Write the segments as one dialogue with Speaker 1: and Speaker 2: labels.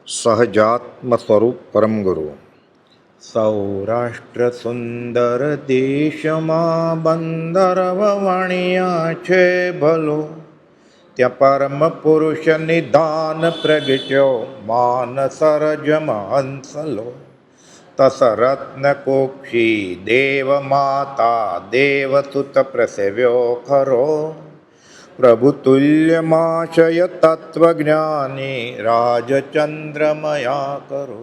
Speaker 1: સહજાત્મ સ્વરૂપ પરમ ગુરુ. સૌરાષ્ટ્ર સુંદર દેશમાં બંદર વણિયા છે ભલો, ત્યાં પરમ પુરુષ નિધાન પ્રગટ્યો માનસરજમ હંસલો. તસરત્ન કોક્ષી દેવ માતા દેવસુત પ્રસવ્યો ખરો, પ્રભુ તુલ્યમાશય તત્વજ્ઞાની રાજચંદ્રમયા કરો.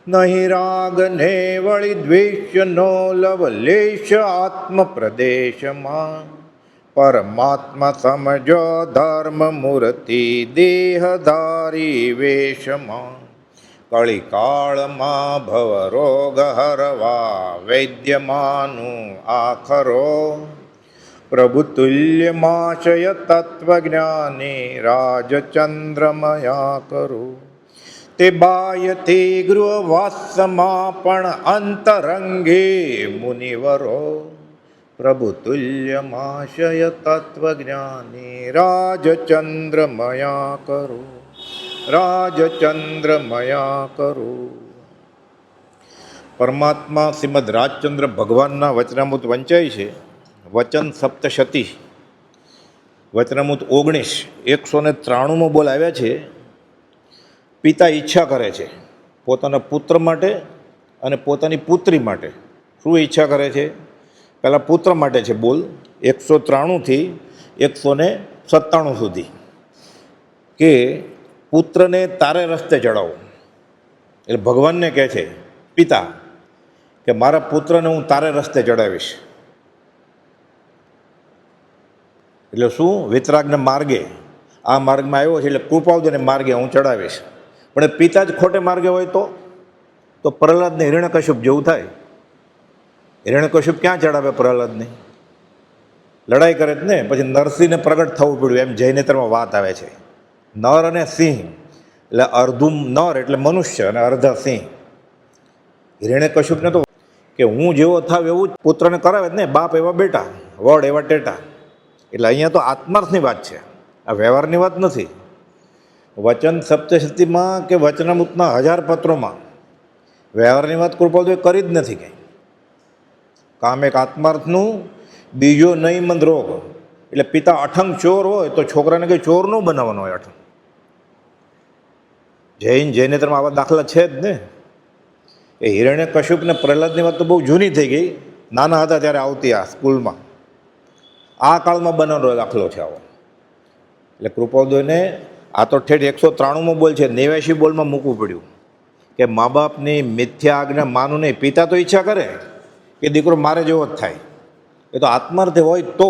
Speaker 1: નહીં રાગ ને વળી દ્વેષનો લવલેશ આત્મ પ્રદેશમાં, પરમાત્મા સમજો ધર્મ મૂર્તિ દેહધારી વેશમાં. કળિકાળમાં ભવ રોગ હરવા વૈદ્યમાનું આખરો, પ્રભુ તુલ્યમાશય તત્વજ્ઞાની રાજચંદ્રમયા કરો. તે બાયથી ગૃહવાસમાં પણ અંતરંગે મુનિવરો, પ્રભુ તુલ્યમાશય તત્વજ્ઞાની રાજચંદ્રમયા કરો, રાજચંદ્રમયા કરો. પરમાત્મા શ્રીમદ રાજચંદ્ર ભગવાનના વચનામૃત વંચાય છે. વચન સપ્તશતી, વચનામૃત 19, 193 બોલ આવ્યા છે. પિતા ઈચ્છા કરે છે પોતાના પુત્ર માટે અને પોતાની પુત્રી માટે. શું ઈચ્છા કરે છે? પહેલાં પુત્ર માટે છે બોલ 193 થી 197 સુધી, કે પુત્રને તારે રસ્તે ચડાવો. એટલે ભગવાનને કહે છે પિતા કે મારા પુત્રને હું તારે રસ્તે ચડાવીશ. એટલે શું? વિતરાગને માર્ગે, આ માર્ગમાં આવ્યો છે એટલે કૃપાવદને માર્ગે હું ચડાવીશ. પણ પિતા જ ખોટે માર્ગે હોય તો પ્રહલાદને હિરણ્યકશ્યપ જેવું થાય. હિરણ્યકશ્યપ ક્યાં ચડાવે પ્રહલાદને? લડાઈ કરે જ ને. પછી નરસિંહને પ્રગટ થવું પડ્યું, એમ જૈનેતરમાં વાત આવે છે. નર અને સિંહ, એટલે અર્ધું નર એટલે મનુષ્ય અને અર્ધા સિંહ. હિરણ્યકશ્યપને તો કે હું જેવો થાવ એવું જ પુત્રને કરાવે જ ને. બાપ એવા બેટા, વડ એવા ટેટા. એટલે અહીંયા તો આત્માર્થની વાત છે, આ વ્યવહારની વાત નથી. વચન સપ્તશતીમાં કે વચનામૃતના 1000 પત્રોમાં વ્યવહારની વાત કૃપાલદેવે કરી જ નથી કંઈ. કામ એક આત્માર્થનું, બીજો નૈમંદ રોગ. એટલે પિતા અઠંગ ચોર હોય તો છોકરાને કંઈ ચોર ન બનાવવાનો હોય. અઠંગ જૈનેતરમાં આવા દાખલા છે જ ને. એ હિરણ્યકશ્યપ ને પ્રહલાદની વાત તો બહુ જૂની થઈ ગઈ. નાના હતા ત્યારે આવતી આ સ્કૂલમાં. આ કાળમાં બનાવવાનો દાખલો છે આવો. એટલે કૃપાલદેવને આ તો ઠેઠ 193 બોલ છે, 89 બોલમાં મૂકવું પડ્યું કે મા બાપની મિથ્યા આજ્ઞા માનું નહીં. પિતા તો ઈચ્છા કરે કે દીકરો મારે જેવો જ થાય. એ તો આત્માર્થે હોય તો.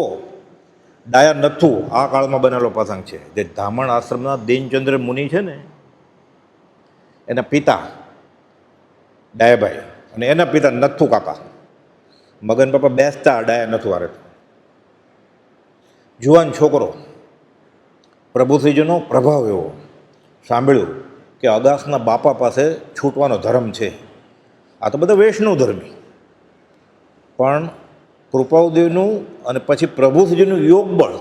Speaker 1: ડાયા નથુ આ કાળમાં બનેલો પ્રસંગ છે. જે ધામણ આશ્રમના દીનચંદ્ર મુનિ છે ને, એના પિતા ડાયાભાઈ અને એના પિતા નથુ કાકા, મગન બાપા બેસતા ડાયા નથુ વારે. જુવાન છોકરો, પ્રભુશ્રીજીનો પ્રભાવ એવો. સાંભળ્યું કે અગાસના બાપા પાસે છૂટવાનો ધર્મ છે. આ તો બધા વૈષ્ણવ ધર્મી. પણ કૃપાલદેવનું અને પછી પ્રભુશ્રીજીનું યોગ બળ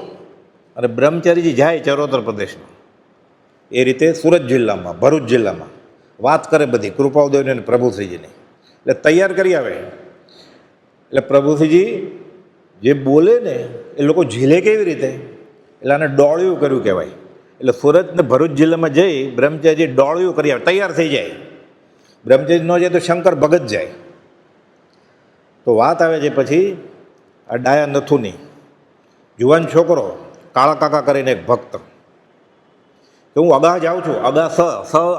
Speaker 1: અને બ્રહ્મચારીજી જાય ચરોતર પ્રદેશમાં. એ રીતે સુરત જિલ્લામાં, ભરૂચ જિલ્લામાં વાત કરે બધી કૃપાલદેવને અને પ્રભુશ્રીજીને. એટલે તૈયાર કરી આવે. એટલે પ્રભુશ્રીજી જે બોલે ને એ લોકો ઝીલે કેવી રીતે? એટલે આને ડોળિયું કર્યું કહેવાય. એટલે સુરત ને ભરૂચ જિલ્લામાં જઈ બ્રહ્મચારી ડોળિયું કરી આવે, તૈયાર થઈ જાય. બ્રહ્મચારી ન જાય તો શંકર ભગત જાય. તો વાત આવે છે પછી આ ડાયા નથુની. જુવાન છોકરો કાળા કાકા કરીને એક ભક્ત કે હું અગાહ જાઉં છું.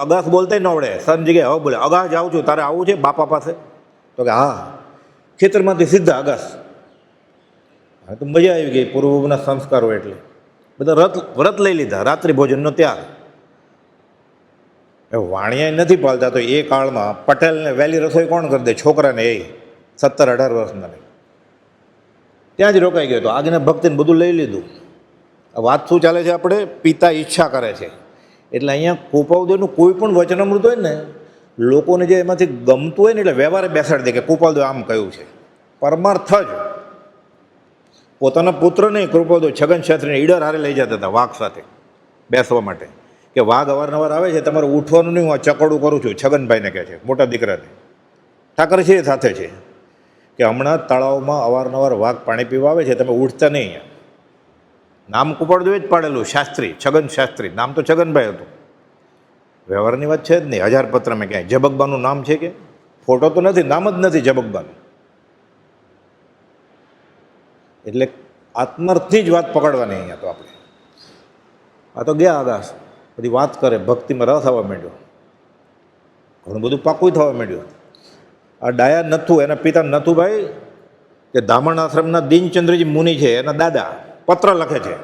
Speaker 1: અગાસ બોલતા ન આવડે, સન જગ્યાએ હવે બોલે અગાહ જાઉં છું, તારે આવું છે બાપા પાસે? તો કે હા. ખેતરમાંથી સીધા અગાસ. હા તો મજા આવી ગઈ. પૂર્વના સંસ્કારો એટલે બધા વ્રત લઈ લીધા, રાત્રિ ભોજનનો ત્યાગ. વાણિયા નથી પાલતા તો એ કાળમાં પટેલને વહેલી રસોઈ કોણ કરી દે? છોકરાને, એ 17-18 વર્ષના. ત્યાં જ રોકાઈ ગયો. તો આગને ભક્તિને બધું લઈ લીધું. વાત શું ચાલે છે આપણે? પિતા ઈચ્છા કરે છે. એટલે અહીંયા કૃપાલદેવનું કોઈ પણ વચનામૃત હોય ને, લોકોને જે એમાંથી ગમતું હોય ને એટલે વ્યવહારે બેસાડી દે કે કૃપાલદેવ આમ કહ્યું છે. પરમાર્થ જ પોતાના પુત્રને કૃપાલદેવ છગન શાસ્ત્રીને ઈડર હારે લઈ જતા હતા વાઘ સાથે બેસવા માટે કે વાઘ અવારનવાર આવે છે, તમારે ઉઠવાનું નહીં, હું આ ચકોડું કરું છું, છગનભાઈને કહે છે, મોટા દીકરાને. ઠાકર છે એ સાથે છે કે હમણાં તળાવમાં અવારનવાર વાઘ પાણી પીવા આવે છે, તમે ઉઠતા નહીં. અહીંયા નામ કુપાડદું જ પાડેલું, શાસ્ત્રી, છગન શાસ્ત્રી, નામ તો છગનભાઈ હતું. વ્યવહારની વાત છે જ નહીં. હજારપત્રમાં ક્યાંય ઝબકબાનું નામ છે કે? ફોટો તો નથી, નામ જ નથી ઝબકબાનું. એટલે આત્મર્થની જ વાત પકડવાની અહીંયા તો આપણે. આ તો ગયા આકાશ, બધી વાત કરે, ભક્તિમાં રસ આવવા માંડ્યો, ઘણું બધું પાકું થવા માંડ્યું. આ ડાયા નથુ, એના પિતા નથુભાઈ કે ધામણ આશ્રમના દીનચંદ્રજી મુનિ છે, એના દાદા પત્ર લખે છે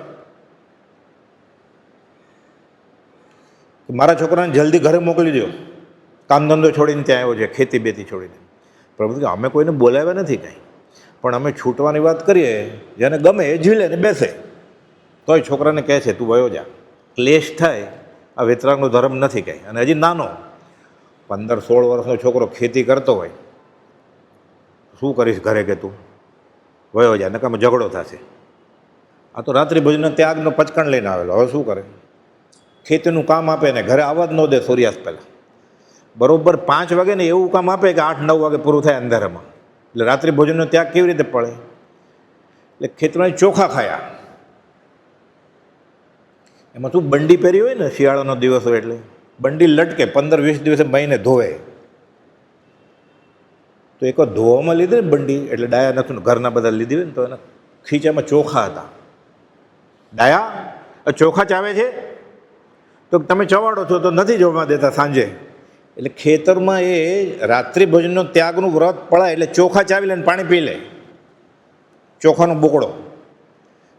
Speaker 1: કે મારા છોકરાને જલ્દી ઘરે મોકલી દો, કામ ધંધો છોડીને ત્યાં આવ્યો છે, ખેતી બેતી છોડીને. પ્રભુ કે અમે કોઈને બોલાવ્યા નથી કાંઈ, પણ અમે છૂટવાની વાત કરીએ, જેને ગમે એ ઝીલે ને બેસે. તોય છોકરાને કહે છે તું વયો જા, ક્લેશ થાય, આ વેતરાગનો ધર્મ નથી કાંઈ. અને હજી નાનો 15-16 વર્ષનો છોકરો ખેતી કરતો હોય, શું કરીશ ઘરે કે તું વયો જા, નકામાં ઝઘડો થશે. આ તો રાત્રિ ભોજનનો ત્યાગનો પચકણ લઈને આવેલો, હવે શું કરે? ખેતીનું કામ આપે ને ઘરે આવવા જ ન દે સૂર્યાસ્ત પહેલાં. બરાબર 5 વાગે ને એવું કામ આપે કે 8-9 વાગે પૂરું થાય અંધારામાં. એટલે રાત્રિ ભોજનનો ત્યાગ કેવી રીતે પડે? એટલે ખેતરમાં ચોખા ખાયા. એમાં શું બંડી પહેરી હોય ને, શિયાળાનો દિવસ હોય એટલે બંડી લટકે, 15-20 દિવસે મહિને ધોવે. તો એક ધોવામાં લીધી ને બંડી, એટલે ડાયા નથું ઘરના બધા લીધી હોય ને, તો એના ખીચામાં ચોખા હતા. ડાયા ચોખા ચાવે છે, તો તમે ચવાડો છો તો નથી જવા દેતા સાંજે. એટલે ખેતરમાં એ રાત્રિ ભોજનનો ત્યાગનું વ્રત પડાય એટલે ચોખા ચાવી લે ને પાણી પી લે, ચોખાનો બોકડો.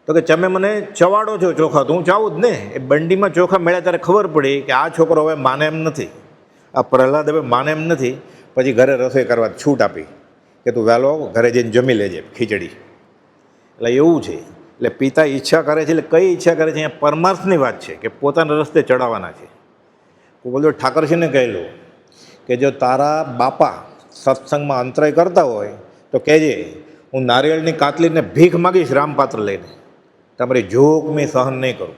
Speaker 1: તો કે તમે મને ચવાડો છો ચોખા, તો હું ચાવું જ ને. એ બંડીમાં ચોખા મળ્યા ત્યારે ખબર પડી કે આ છોકરો હવે માને એમ નથી, આ પ્રહલાદ હવે માને એમ નથી. પછી ઘરે રસોઈ કરવા છૂટ આપી કે તું વહેલો ઘરે જઈને જમી લેજે ખીચડી. એટલે એવું છે. એટલે પિતા ઈચ્છા કરે છે, એટલે કઈ ઈચ્છા કરે છે? અહીંયા પરમાર્થની વાત છે કે પોતાના રસ્તે ચડાવવાના છે. હું બોલો ઠાકરસિંહને કહેલું કે જો તારા બાપા સત્સંગમાં અંતરાય કરતા હોય તો કહેજે, હું નારિયેળની કાતલીને ભીખ માગીશ રામપાત્ર લઈને, તમારી જોક મેં સહન નહીં કરું.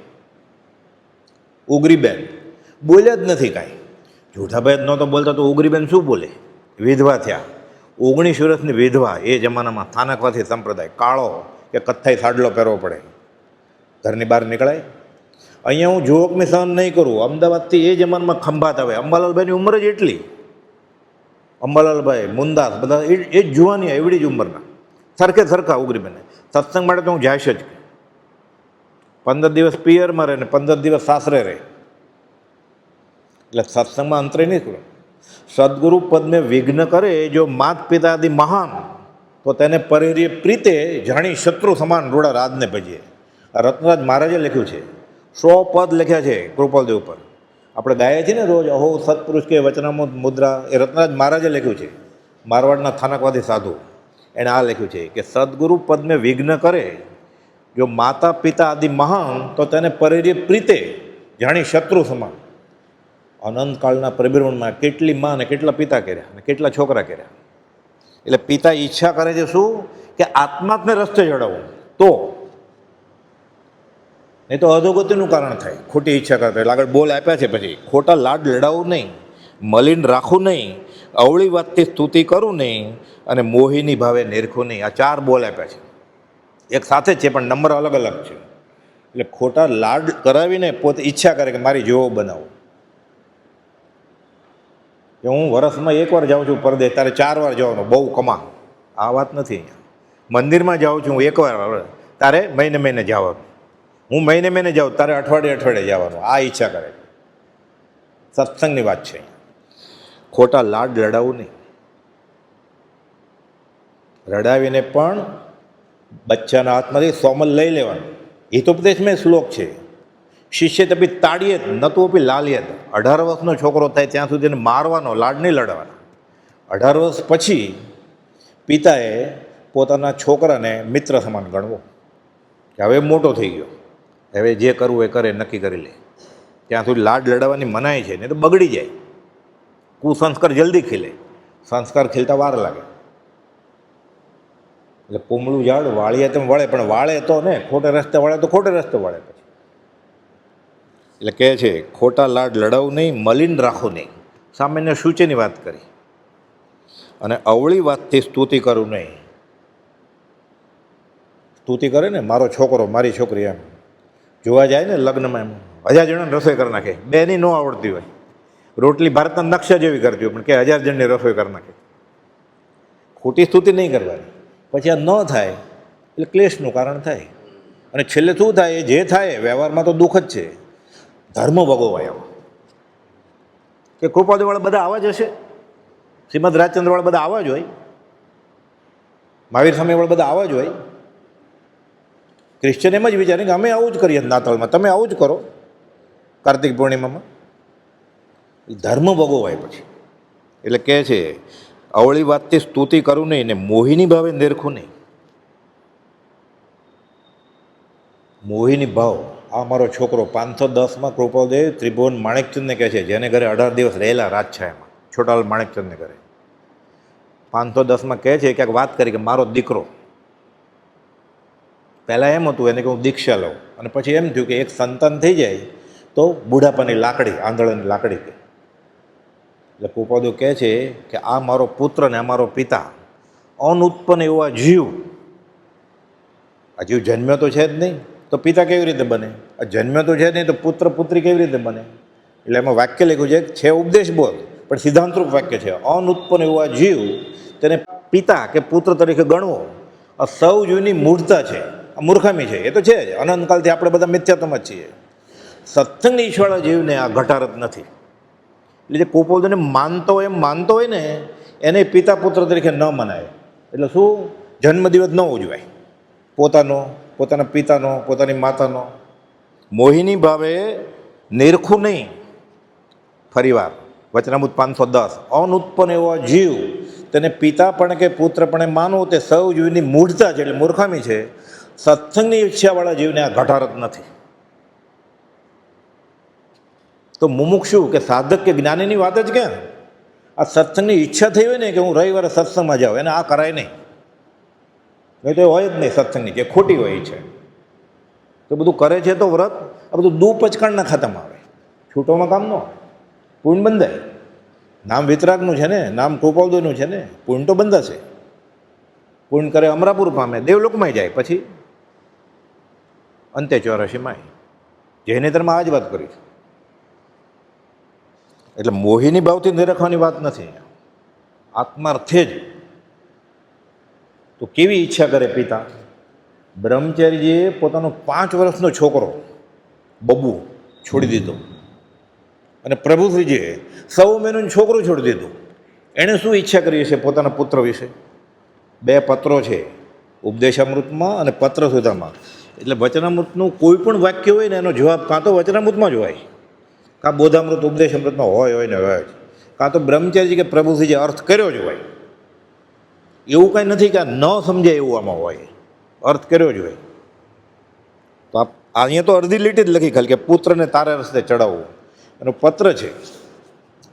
Speaker 1: ઉગરીબેન બોલ્યા જ નથી કાંઈ, જૂઠાભાઈ જ નહોતો બોલતા તો ઉગરીબેન શું બોલે? વિધવા થયા, 19 વર્ષની વિધવા. એ જમાનામાં સ્થાનકવાથી સંપ્રદાય, કાળો કે કથ્થાઈ સાડલો પહેરવો પડે, ઘરની બહાર નીકળાય. અહીંયા હું જોક મેં સહન નહીં કરું. અમદાવાદથી એ જમાનામાં ખંભાત આવે, અંબાલાલભાઈની ઉંમર જ એટલી, અંબાલાલભાઈ મુંદાસ બધા એ જ જુવાની એવડી જ ઉંમરના, સરખા ઉગરીબેને. સત્સંગ માટે તો હું જઈશ જ. 15 દિવસ પિયરમાં રહે ને 15 દિવસ સાસરે રહે. એટલે સત્સંગમાં અંતરે નહીં કરું. સદગુરુ પદને વિઘ્ન કરે જો માત પિતાદિ મહાન, તો તેને પરિર્ય પ્રીતે જાણી શત્રુ સમાન રૂડા રાજને ભજીએ. આ રત્નરાજ મહારાજે લખ્યું છે, 100 પદ લખ્યા છે કૃપાલદેવ ઉપર. આપણે ગાઈએ છીએ ને રોજ, અહો સત્પુરુષ કે વચનામૃત મુદ્રા, એ રત્નરાજ મહારાજે લખ્યું છે. મારવાડના સ્થાનકવાદી સાધુ, એણે આ લખ્યું છે કે સદગુરુ પદને વિઘ્ન કરે જો માતા પિતા આદિ મહાન, તો તેને પરિર્ય પ્રીતે જાણી શત્રુ સમાન. અનંતકાળના પ્રભિરમણમાં કેટલી માં ને કેટલા પિતા કર્યા અને કેટલા છોકરા કર્યા. એટલે પિતા ઈચ્છા કરે છે શું? કે આત્માને રસ્તે ચડાવવું. તો નહીં તો અધોગતિનું કારણ થાય. ખોટી ઈચ્છા કરતા એટલે આગળ બોલ આપ્યા છે. પછી ખોટા લાડ લડાવવું નહીં, મલિન રાખવું નહીં, અવળી વાતથી સ્તુતિ કરવું નહીં, અને મોહિની ભાવે નિરખવું નહીં. આ 4 બોલ આપ્યા છે. એક સાથે જ છે પણ નંબર અલગ અલગ છે. એટલે ખોટા લાડ કરાવીને પોતે ઈચ્છા કરે કે મારી જેવો બનાવો. કે હું વર્ષમાં 1 વાર જાઉં છું પરદેશ, તારે 4 વાર જવાનું, બહુ કમા. આ વાત નથી. અહીંયા મંદિરમાં જાઉં છું 1 વાર, તારે મહિને જવાનું. હું મહિને જાઉં, તારે અઠવાડિયે જવાનું. આ ઈચ્છા કરે. સત્સંગની વાત છે. ખોટા લાડ લડાવવું નહીં. રડાવીને પણ બચ્ચાના હાથમાંથી સોમલ લઈ લેવાનું. હિતોપદેશમાં શ્લોક છે, શિષ્ય તપી તાળીએ ન તો આપી લાલીએ. 18 વર્ષનો છોકરો થાય ત્યાં સુધી એને મારવાનો, લાડ નહીં લડાવવાનો. 18 વર્ષ પછી પિતાએ પોતાના છોકરાને મિત્ર સમાન ગણવો કે હવે મોટો થઈ ગયો, હવે જે કરવું એ કરે, નક્કી કરી લે. ત્યાં સુધી લાડ લડાવવાની મનાય છે, નહીં તો બગડી જાય. કુસંસ્કાર જલ્દી ખીલે, સંસ્કાર ખીલતા વાર લાગે. એટલે પૂમળું ઝાડ વાળીએ તેમ વળે, પણ વાળે તો ને ખોટે રસ્તે વળે તો ખોટે રસ્તે વળે. પછી એટલે કહે છે ખોટા લાડ લડાવ નહીં, મલિન રાખો નહીં. સામાન્ય સૂચેની વાત કરી. અને અવળી વાતથી સ્તુતિ કરું નહીં. સ્તુતિ કરે ને મારો છોકરો મારી છોકરી, એમ જોવા જાય ને લગ્નમાં, એમ 1000 જણાને રસોઈ કરી નાખે, બેની ન આવડતી હોય, રોટલી ભારતના નકશા જેવી કરતી હોય, પણ કે 1000 જણની રસોઈ કરી નાખે. ખોટી સ્તુતિ નહીં કરવાની. પછી આ ન થાય એટલે ક્લેશનું કારણ થાય. અને છેલ્લે શું થાય? એ જે થાય વ્યવહારમાં તો દુઃખ જ છે. ધર્મ ભોગવાય આવો કે કૃપાદેવાળા બધા આવા જ હશે, શ્રીમદ રાજચંદ્રવાળા બધા આવા જ હોય, મહાવીર સ્વામીવાળા બધા આવા જ હોય. ક્રિશ્ચન એમ જ વિચારે કે અમે આવું જ કરીએ નાતાલમાં, તમે આવું જ કરો કાર્તિક પૂર્ણિમામાં. ધર્મ ભોગવાય પછી. એટલે કહે છે અવળી વાતથી સ્તુતિ કરું નહીં ને મોહિની ભાવે નિરખું નહીં. મોહિની ભાવ, આ મારો છોકરો 510માં કૃપાદેવ ત્રિભુવન માણેકચંદને કહે છે, જેને ઘરે 18 દિવસ રહેલા રાજછાયામાં, છોટાલાલ માણેકચંદને ઘરે 510માં કહે છે ક્યાંક વાત કરી કે મારો દીકરો. પહેલાં એમ હતું એને કે હું દીક્ષા લઉં, અને પછી એમ થયું કે એક સંતાન થઈ જાય તો બુઢાપાની લાકડી, આંધળાની લાકડી કે. એટલે કૃપાદેવ કહે છે કે આ મારો પુત્ર ને આ મારો પિતા, અનુત્પન્ન એવા જીવ. આ જીવ જન્મ્યો તો છે જ નહીં, તો પિતા કેવી રીતે બને? આ જન્મ્યો તો છે નહીં, તો પુત્ર પુત્રી કેવી રીતે બને? એટલે એમાં વાક્ય લખ્યું છે ઉપદેશ બોધ, પણ સિદ્ધાંતરૂપ વાક્ય છે. અનુત્પન્ન એવા જીવ તેને પિતા કે પુત્ર તરીકે ગણવો આ સૌ જીવની મૂળતા છે, આ મૂર્ખામી છે. એ તો છે જ, અનંતકાલથી આપણે બધા મિથ્યાત્વમાં જ છીએ. સત્સંગની ઈશ્વર જીવને આ ઘટારત નથી. એટલે જે કૃપાદેવને માનતો હોય ને એને પિતા પુત્ર તરીકે ન મનાય. એટલે શું? જન્મદિવસ ન ઉજવાય પોતાનો, પોતાના પિતાનો, પોતાની માતાનો. મોહિની ભાવે નિરખું નહીં. ફરીવાર વચનામૃત 510, અનુત્પન્ન એવા જીવ તેને પિતા પણ કે પુત્ર પણ માનવું તે સૌ જીવની મૂળતા છે, એટલે મૂર્ખામી છે. સત્સંગની ઈચ્છાવાળા જીવને આ ઘટારત નથી. તો મુમુક્ષુ કે સાધક કે જ્ઞાનીની વાત જ ક્યાં? આ સત્સંગની ઈચ્છા થઈ હોય ને કે હું રવિવારે સત્સંગમાં જાઉં, એને આ કરાય નહીં. નહીં તો એ હોય જ નહીં સત્સંગની, જે ખોટી હોય છે. તો બધું કરે છે તો વ્રત આ બધું પચકાણના ખાતામાં આવે, છૂટોમાં કામ ન આવે. પુણ્ય બંધાય. નામ વિતરાગનું છે ને, નામ કૃપાદેવનું છે ને, પુણ્ય તો બંધાશે. પુણ્ય કરે અમરાપુર પામે, દેવલોકમાં જાય, પછી અંતે 84માં. જૈનેતરમાં આ જ વાત કરી છે. એટલે મોહિની ભાવથી નિરખવાની વાત નથી, આત્માર્થે જ. તો કેવી ઈચ્છા કરે પિતા? બ્રહ્મચારીજીએ પોતાનો 5 વર્ષનો છોકરો બબુ છોડી દીધો, અને પ્રભુશ્રીજીએ 100 મહિનાનું છોકરું છોડી દીધું. એણે શું ઈચ્છા કરી છે પોતાના પુત્ર વિશે? 2 પત્રો છે, ઉપદેશામૃતમાં અને પત્ર સુધામાં. એટલે વચનામૃતનું કોઈ પણ વાક્ય હોય ને એનો જવાબ કાં તો વચનામૃતમાં જ હોય, કાં બોધામૃત ઉપદેશામૃતમાં હોય ને હોય જ, કાં તો બ્રહ્મચારીજી કે પ્રભુશ્રીજીએ અર્થ કર્યો જ હોય. એવું કાંઈ નથી કે આ ન સમજાય એવું આમાં હોય, અર્થ કર્યો જ હોય. તો અહીંયા તો અડધી લીટી જ લખી ખાલી કે પુત્રને તારે રસ્તે ચડાવવું. એનો પત્ર છે,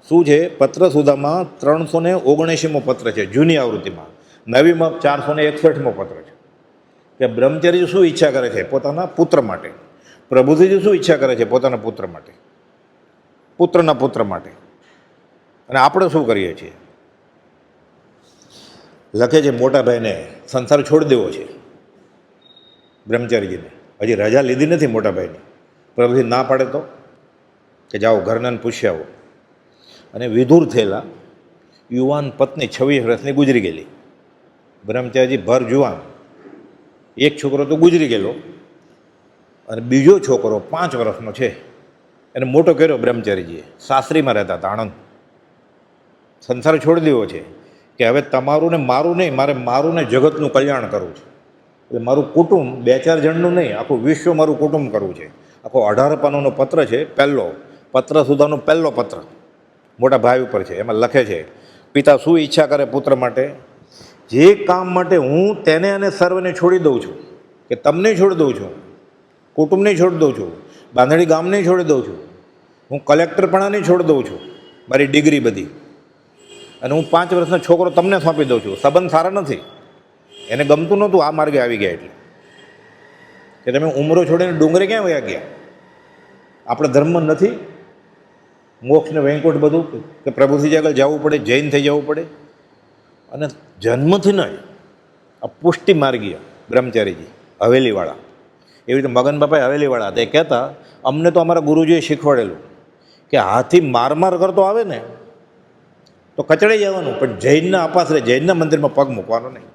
Speaker 1: શું છે? પત્ર સુધામાં 379મો પત્ર છે જૂની આવૃત્તિમાં, નવીમાં 461મો પત્ર છે. કે બ્રહ્મચારી શું ઈચ્છા કરે છે પોતાના પુત્ર માટે, પ્રભુજી શું ઈચ્છા કરે છે પોતાના પુત્ર માટે, પુત્રના પુત્ર માટે. અને આપણે શું કરીએ છીએ? લખે છે મોટા ભાઈને સંસાર છોડી દેવો છે, બ્રહ્મચારીજીને હજી રજા લીધી નથી મોટા ભાઈની. પ્રભુજી ના પાડે તો કે જાઓ ઘરનાને પૂછી આવો. અને વિધુર થયેલા યુવાન પત્ની 26 વર્ષની ગુજરી ગયેલી. બ્રહ્મચારીજી ભર જુવાન, એક છોકરો તો ગુજરી ગયેલો, અને બીજો છોકરો 5 વર્ષનો છે, એને મોટો કર્યો બ્રહ્મચારીજીએ. સાસરીમાં રહેતા હતા આણંદ. સંસાર છોડી દેવો છે કે હવે તમારું ને મારું નહીં, મારે મારું ને જગતનું કલ્યાણ કરવું છે. એટલે મારું કુટુંબ 2-4 જણનું નહીં, આખું વિશ્વ મારું કુટુંબ કરવું છે. આખો 18 પાનાનો પત્ર છે, પહેલો પત્ર સુધાનો પહેલો પત્ર મોટા ભાઈ ઉપર છે. એમાં લખે છે પિતા શું ઈચ્છા કરે પુત્ર માટે? જે કામ માટે હું તેને અને સર્વને છોડી દઉં છું, કે તમને છોડી દઉં છું, કુટુંબને છોડી દઉં છું, બાંધણી ગામને છોડી દઉં છું, હું કલેક્ટરપણાને છોડી દઉં છું, મારી ડિગ્રી બધી, અને હું 5 વર્ષનો છોકરો તમને સોંપી દઉં છું. સંબંધ સારા નથી, એને ગમતું નહોતું આ માર્ગે આવી ગયા. એટલે કે તમે ઉમરો છોડીને ડુંગરે ક્યાં વયા ગયા? આપણે ધર્મ નથી મોક્ષ ને વૈકુંઠ બધું કે પ્રભુથી આગળ જવું પડે, જૈન થઈ જવું પડે? અને જન્મથી નહીં, આ પુષ્ટિ માર્ગીય બ્રહ્મચારીજી હવેલીવાળા, એવી રીતે મગન બાપા હવેલીવાળા હતા. એ કહેતા અમને તો અમારા ગુરુજીએ શીખવાડેલું કે હાથી માર માર કરતો આવે ને તો કચડાઈ જવાનું, પણ જૈનના અપાસરે જૈનના મંદિરમાં પગ મૂકવાનો નહીં.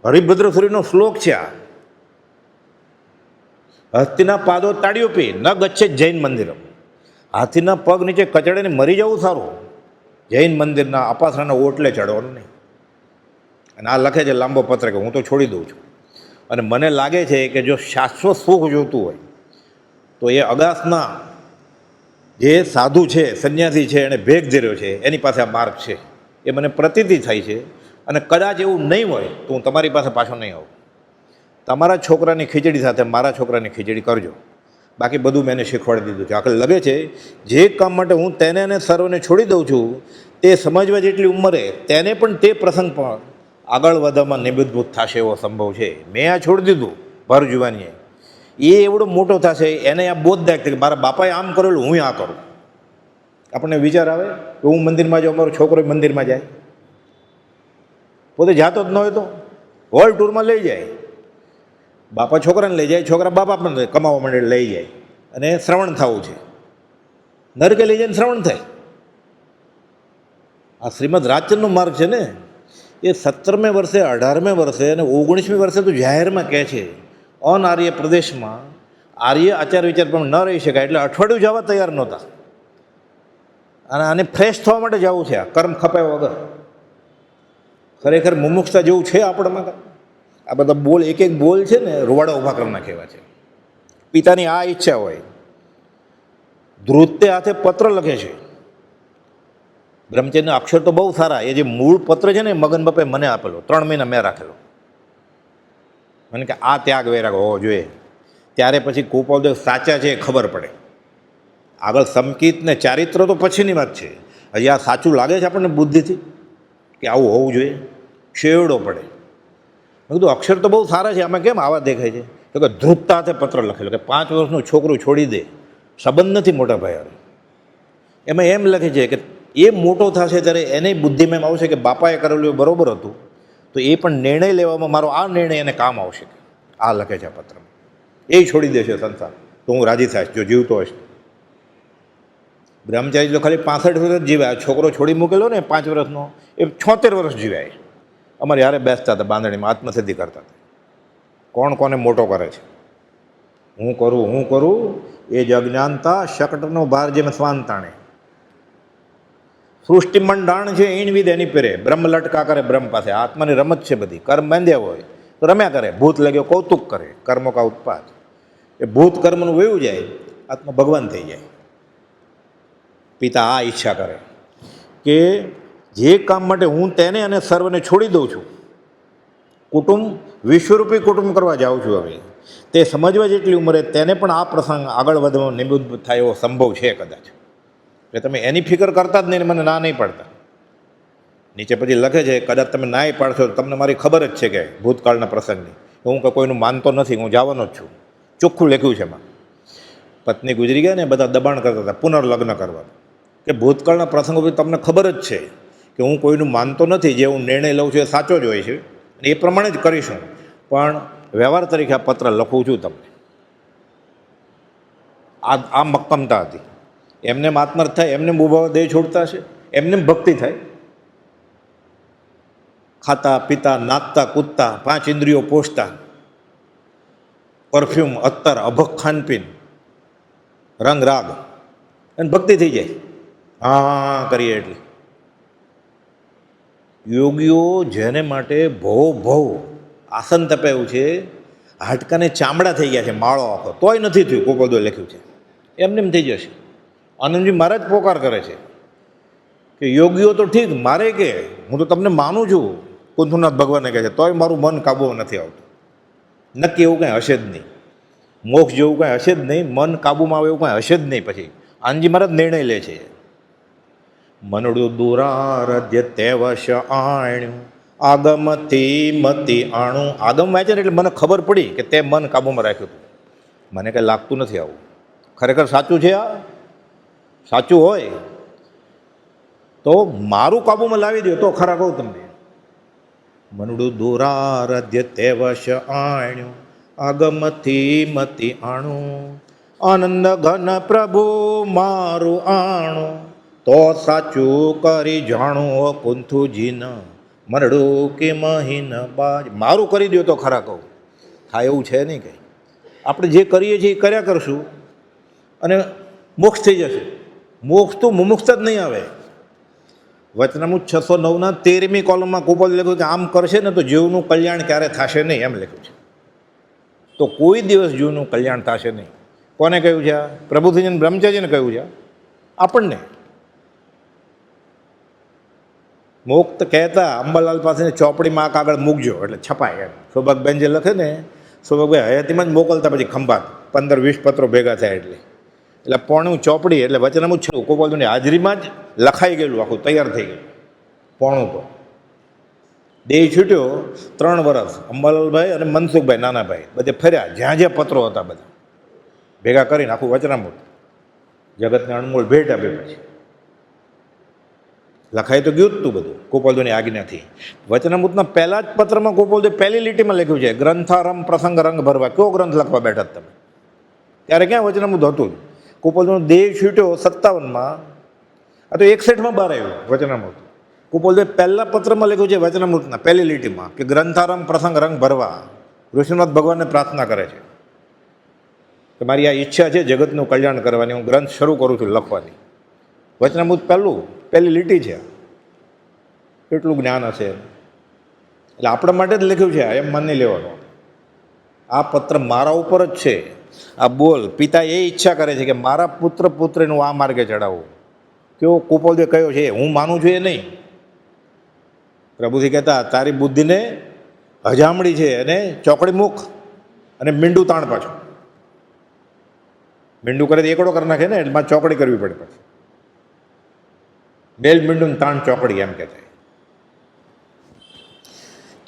Speaker 1: હરિભદ્ર સુરીનો શ્લોક છે આ. હસ્તીના પાદો તાળીઓ પી ન ગચ્છે જૈન મંદિરમ. હાથીના પગ નીચે કચડે ને મરી જવું સારું, જૈન મંદિરના અપાસરાના ઓટલે ચડવાનું નહીં. અને આ લખે છે લાંબો પત્ર કે હું તો છોડી દઉં છું. અને મને લાગે છે કે જો શાશ્વત સુખ જોતું હોય તો એ અગાસના જે સાધુ છે, સંન્યાસી છે, એણે ભેગ ધર્યો છે, એની પાસે આ માર્ગ છે, એ મને પ્રતીતિ થાય છે. અને કદાચ એવું નહીં હોય તો હું તમારી પાસે પાછો નહીં આવું. તમારા છોકરાની ખીચડી સાથે મારા છોકરાની ખીચડી કરજો, બાકી બધું મેં એને શીખવાડી દીધું છે. આખરે લગે છે જે કામ માટે હું તેને અને સર્વને છોડી દઉં છું તે સમજવા જેટલી ઉંમરે તેને પણ તે પ્રસંગ પણ આગળ વધવામાં નિમિત્તભૂત થશે એવો સંભવ છે. મેં આ છોડી દીધું ભર જુવાનીએ, એ એવડો મોટો થશે, એને આ બોધદાયક કે મારા બાપાએ આમ કરેલું હું આ કરું. આપણને વિચાર આવે કે હું મંદિરમાં જાઉં, મારો છોકરો મંદિરમાં જાય, પોતે જાતો જ ન હોય તો વર્લ્ડ ટૂરમાં લઈ જાય, બાપા છોકરાને લઈ જાય, છોકરા બાપા પણ કમાવા માંડે લઈ જાય, અને શ્રવણ થવું છે, નરકે લઈ જાય શ્રવણ થાય. આ શ્રીમદ રાજચંદ્રનો માર્ગ છે ને, એ 17મે વર્ષે, 18મે વર્ષે અને 19મી વર્ષે તો જાહેરમાં કહે છે અનાર્ય પ્રદેશમાં આર્ય આચાર વિચાર પણ ન રહી શકાય, એટલે અઠવાડિયું જવા તૈયાર નહોતા. અને આને ફ્રેશ થવા માટે જવું છે, આ કર્મ ખપાય વગર. ખરેખર મુમુક્ષતા જેવું છે આપણામાં? આ બધા બોલ, એક એક બોલ છે ને રૂવાડા ઊભા કરી નાખેવા છે. પિતાની આ ઈચ્છા હોય. ધ્રુતે હાથે પત્ર લખે છે. બ્રહ્મચર્યના અક્ષર તો બહુ સારા. એ જે મૂળ પત્ર છે ને મગન બાપાએ મને આપેલો, 3 મહિના મેં રાખેલો. મને કે આ ત્યાગ વૈરાગ હોવો જોઈએ. ત્યારે પછી કૃપાદેવ સાચા છે એ ખબર પડે. આગળ સંકિત ને ચારિત્ર તો પછીની વાત છે. હજી આ સાચું લાગે છે આપણને બુદ્ધિથી કે આવું હોવું જોઈએ? શેવડો પડે. મેં કીધું અક્ષર તો બહુ સારા છે, આમાં કેમ આવા દેખાય છે? તો કે ધ્રુતતા હાથે પત્ર લખેલો કે 5 વર્ષનું છોકરું છોડી દે, સંબંધ નથી મોટા ભાઈ. એમાં એમ લખે છે કે એ મોટો થશે ત્યારે એને બુદ્ધિમાં એમ આવશે કે બાપાએ કરેલું એ બરાબર હતું, તો એ પણ નિર્ણય લેવામાં મારો આ નિર્ણય એને કામ આવશે. આ લખે છે આ પત્રમાં. એ છોડી દેશે સંસાર તો હું રાજી થઈશ, જો જીવતો હશે. બ્રહ્મચારી તો ખાલી 65 વર્ષ જીવ્યા. છોકરો છોડી મૂકેલો ને 5 વર્ષનો, એ 76 વર્ષ જીવ્યા. અમારે યારે બેસતા હતા બાંધણીમાં, આત્મસિદ્ધિ કરતા હતા. કોણ કોને મોટો કરે છે? હું કરું એ જ અજ્ઞાનતા શકટનો ભાર જેમ સ્વાન તાણે. સૃષ્ટિ મંડાણ છે ઈણ વિદ એની પેરે, બ્રહ્મ લટકા કરે બ્રહ્મ પાસે. આત્માની રમત છે બધી. કર્મ બાંધ્યા હોય તો રમ્યા કરે, ભૂત લાગ્યો કૌતુક કરે, કર્મો કા ઉત્પાદ. એ ભૂત કર્મનું વયું જાય, આત્મા ભગવાન થઈ જાય. પિતા આ ઈચ્છા કરે કે જે કામ માટે હું તેને અને સર્વને છોડી દઉં છું, કુટુંબ વિશ્વરૂપી કુટુંબ કરવા જાઉં છું, હવે તે સમજવા જેટલી ઉંમરે તેને પણ આ પ્રસંગ આગળ વધવામાં નિમિત્ત થાય એવો સંભવ છે કદાચ. એટલે તમે એની ફિકર કરતા જ નહીં, મને ના નહીં પાડતા. નીચે પછી લખે છે કદાચ તમે નાય પાડશો તો તમને મારી ખબર જ છે કે ભૂતકાળના પ્રસંગની હું કોઈનું માનતો નથી, હું જવાનો જ છું. ચોખ્ખું લખ્યું છે એમાં. પત્ની ગુજરી ગયા ને બધા દબાણ કરતા હતા પુનર્લગ્ન કરવા, કે ભૂતકાળના પ્રસંગો પછી તમને ખબર જ છે કે હું કોઈનું માનતો નથી, જે હું નિર્ણય લઉં છું એ સાચો જ હોય છે અને એ પ્રમાણે જ કરીશું, પણ વ્યવહાર તરીકે આ પત્ર લખું છું તમને. આ મક્કમતા હતી. એમને આત્મર્થ થાય, એમને ઉભા દેહ છોડતા છે, એમને ભક્તિ થાય. ખાતા પીતા નાચતા કૂદતા 5 ઇન્દ્રિયો પોષતા, પરફ્યુમ અત્તર અભક ખાનપીન રંગ રાગ અને ભક્તિ થઈ જાય. હા કરીએ એટલે. યોગીઓ જેને માટે ભવ આસન તપાયું છે, હાડકાને ચામડા થઈ ગયા છે, માળો આખો, તોય નથી થયું. ગોપાલદોએ લખ્યું છે એમને એમ થઈ જશે. આનંદજી મહારાજ પોકાર કરે છે કે યોગીઓ તો ઠીક, મારે કે હું તો તમને માનું છું, કુંથુનાથ ભગવાને કહે છે, તોય મારું મન કાબુમાં નથી આવતું. નક્કી એવું કાંઈ હશે જ નહીં, મોક્ષ જેવું કાંઈ હશે જ નહીં, મન કાબુમાં આવે એવું કાંઈ હશે જ નહીં. પછી આનંદજી મહારાજ નિર્ણય લે છે, મનડું દુરારધ્ય તે વશ આણ્યું આગમથી મતી આણું. આગમ વાંચે ને એટલે મને ખબર પડી કે તે મન કાબુમાં રાખ્યું હતું. મને કંઈ લાગતું નથી આવું. ખરેખર સાચું છે આ? સાચું હોય તો મારું કાબુમાં લાવી દો તો ખરા કહું તમને. મનડું દુરારધ્ય તે વશ આણ્યું, આગમથી મતી આણું, આનંદ ઘન પ્રભુ મારું આણું, તો સાચું કરી જાણું ઓ કુંથુજીન, મરડું કે મહીન બાજ. મારું કરી દો તો ખરા કહું. હા, એવું છે નહીં કંઈ. આપણે જે કરીએ છીએ એ કર્યા કરશું અને મોક્ષ થઈ જશે. મોક્ષ તો મુમુક્ષ જ નહીં આવે. વચનામૃત 609 13મી કોલમમાં કુપોલ લખ્યું કે આમ કરશે ને તો જીવનું કલ્યાણ ક્યારે થશે નહીં, એમ લખ્યું છે. તો કોઈ દિવસ જીવનું કલ્યાણ થશે નહીં. કોને કહ્યું છે? પ્રભુથીજીને બ્રહ્મચારીને કહ્યું છે, આપણને. મુક્ત કહેતા અંબાલાલ પાસે ચોપડીમાં આ કાગળ મૂકજો એટલે છપાય એમ. સૌભાગબેન જે લખે ને, સૌભાગભાઈ હયાતીમાં જ મોકલતા, પછી ખંભાત 15-20 પત્રો ભેગા થાય એટલે પોણું ચોપડી એટલે વચનામૃત છે ગોપાલની હાજરીમાં જ લખાઈ ગયેલું, આખું તૈયાર થઈ ગયું પોણું. તો દેહ છૂટ્યો 3 વર્ષ અંબાલાલભાઈ અને મનસુખભાઈ નાનાભાઈ બધે ફર્યા, જ્યાં જ્યાં પત્રો હતા બધા ભેગા કરીને આખું વચનામૃત જગતને અણમોલ ભેટ આપે. પછી લખાઈ તો ગયું જ તું બધું ગોપાલજીની આજ્ઞાથી. વચનામૃતના પહેલા જ પત્રમાં ગોપાલજી પહેલી લીટીમાં લખ્યું છે, ગ્રંથારમ પ્રસંગ રંગ ભરવા. કયો ગ્રંથ લખવા બેઠા તમે? ત્યારે ક્યાં વચનામૃત હતું? ગોપાલજીનો દેહ છૂટ્યો 57માં, આ તો 61માં બહાર આવ્યું વચનામૃત. ગોપાલજી પહેલા પત્રમાં લખ્યું છે વચનામૃતના પહેલી લીટીમાં કે ગ્રંથારમ પ્રસંગ રંગ ભરવા. ઋષિનાથ ભગવાનને પ્રાર્થના કરે છે કે મારી આ ઈચ્છા છે જગતનું કલ્યાણ કરવાની, હું ગ્રંથ શરૂ કરું છું લખવાની. વચનામૃત પહેલી લીટી છે. કેટલું જ્ઞાન હશે! એટલે આપણા માટે જ લખ્યું છે એમ માની લેવાનું. આ પત્ર મારા ઉપર જ છે. આ બોલ પિતા એ ઈચ્છા કરે છે કે મારા પુત્ર પુત્રીનું આ માર્ગે ચડાવવું. કેવો કુપોલજી કયો છે, હું માનું છું એ નહીં. પ્રભુથી કહેતા તારી બુદ્ધિને હજામડી છે અને ચોકડી મૂક અને મીંડું તાણ પાછું. મીંડું કરે તો એકડો કરી નાખે ને, એટલે મારે ચોકડી કરવી પડે પછી. બેલ મીંડું તાણ ચોકડી એમ કહેતા.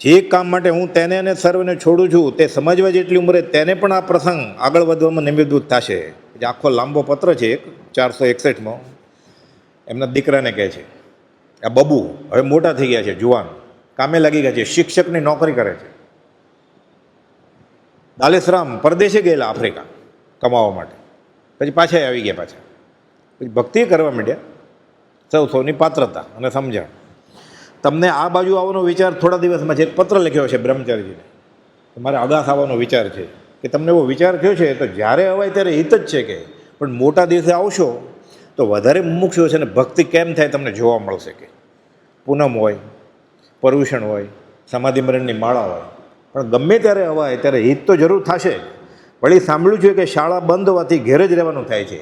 Speaker 1: જે કામ માટે હું તેને અને સર્વને છોડું છું તે સમજવા જેટલી ઉંમરે તેને પણ આ પ્રસંગ આગળ વધવામાં નિમિત્તભૂત થશે. જે આખો લાંબો પત્ર છે 461માં એમના દીકરાને કહે છે. આ બબુ હવે મોટા થઈ ગયા છે, જુવાન, કામે લાગી ગયા છે, શિક્ષકની નોકરી કરે છે. દાલેસરામ પરદેશે ગયેલા આફ્રિકા કમાવા માટે, પછી પાછા આવી ગયા. પછી ભક્તિ કરવા માંડ્યા. સૌની પાત્રતા અને સમજણ. તમને આ બાજુ આવવાનો વિચાર થોડા દિવસમાં છે. પત્ર લખ્યો છે બ્રહ્મચારીજીને, મારે અગાસ આવવાનો વિચાર છે. કે તમને એવો વિચાર થયો છે તો જ્યારે અવાય ત્યારે હિત જ છે કે, પણ મોટા દિવસે આવશો તો વધારે મુમુક્ષુ છે ને ભક્તિ કેમ થાય તમને જોવા મળશે. કે પૂનમ હોય, પર્યુષણ હોય, સમાધિ મરણની માળા હોય, પણ ગમે ત્યારે અવાય ત્યારે હિત તો જરૂર થશે. વળી સાંભળ્યું છે કે શાળા બંધ હોવાથી ઘેર જ રહેવાનું થાય છે.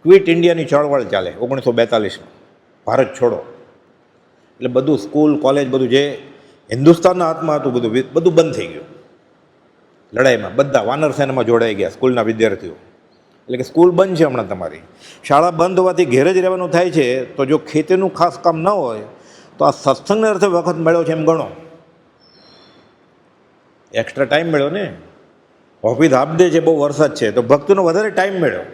Speaker 1: ક્વિટ ઇન્ડિયાની ચળવળ ચાલે 1942માં, ભારત છોડો. એટલે બધું સ્કૂલ કોલેજ બધું જે હિન્દુસ્તાનના હાથમાં હતું બધું બંધ થઈ ગયું લડાઈમાં. બધા વાનર સેનામાં જોડાઈ ગયા સ્કૂલના વિદ્યાર્થીઓ. એટલે કે સ્કૂલ બંધ છે હમણાં તમારી. શાળા બંધ હોવાથી ઘેર જ રહેવાનું થાય છે. તો જો ખેતીનું ખાસ કામ ન હોય તો આ સત્સંગને અર્થે વખત મળ્યો છે એમ ગણો. એક્સ્ટ્રા ટાઈમ મળ્યો ને. ઓફિસ હાફ ડે છે, બહુ વરસાદ છે, તો ભક્તિનો વધારે ટાઈમ મળ્યો.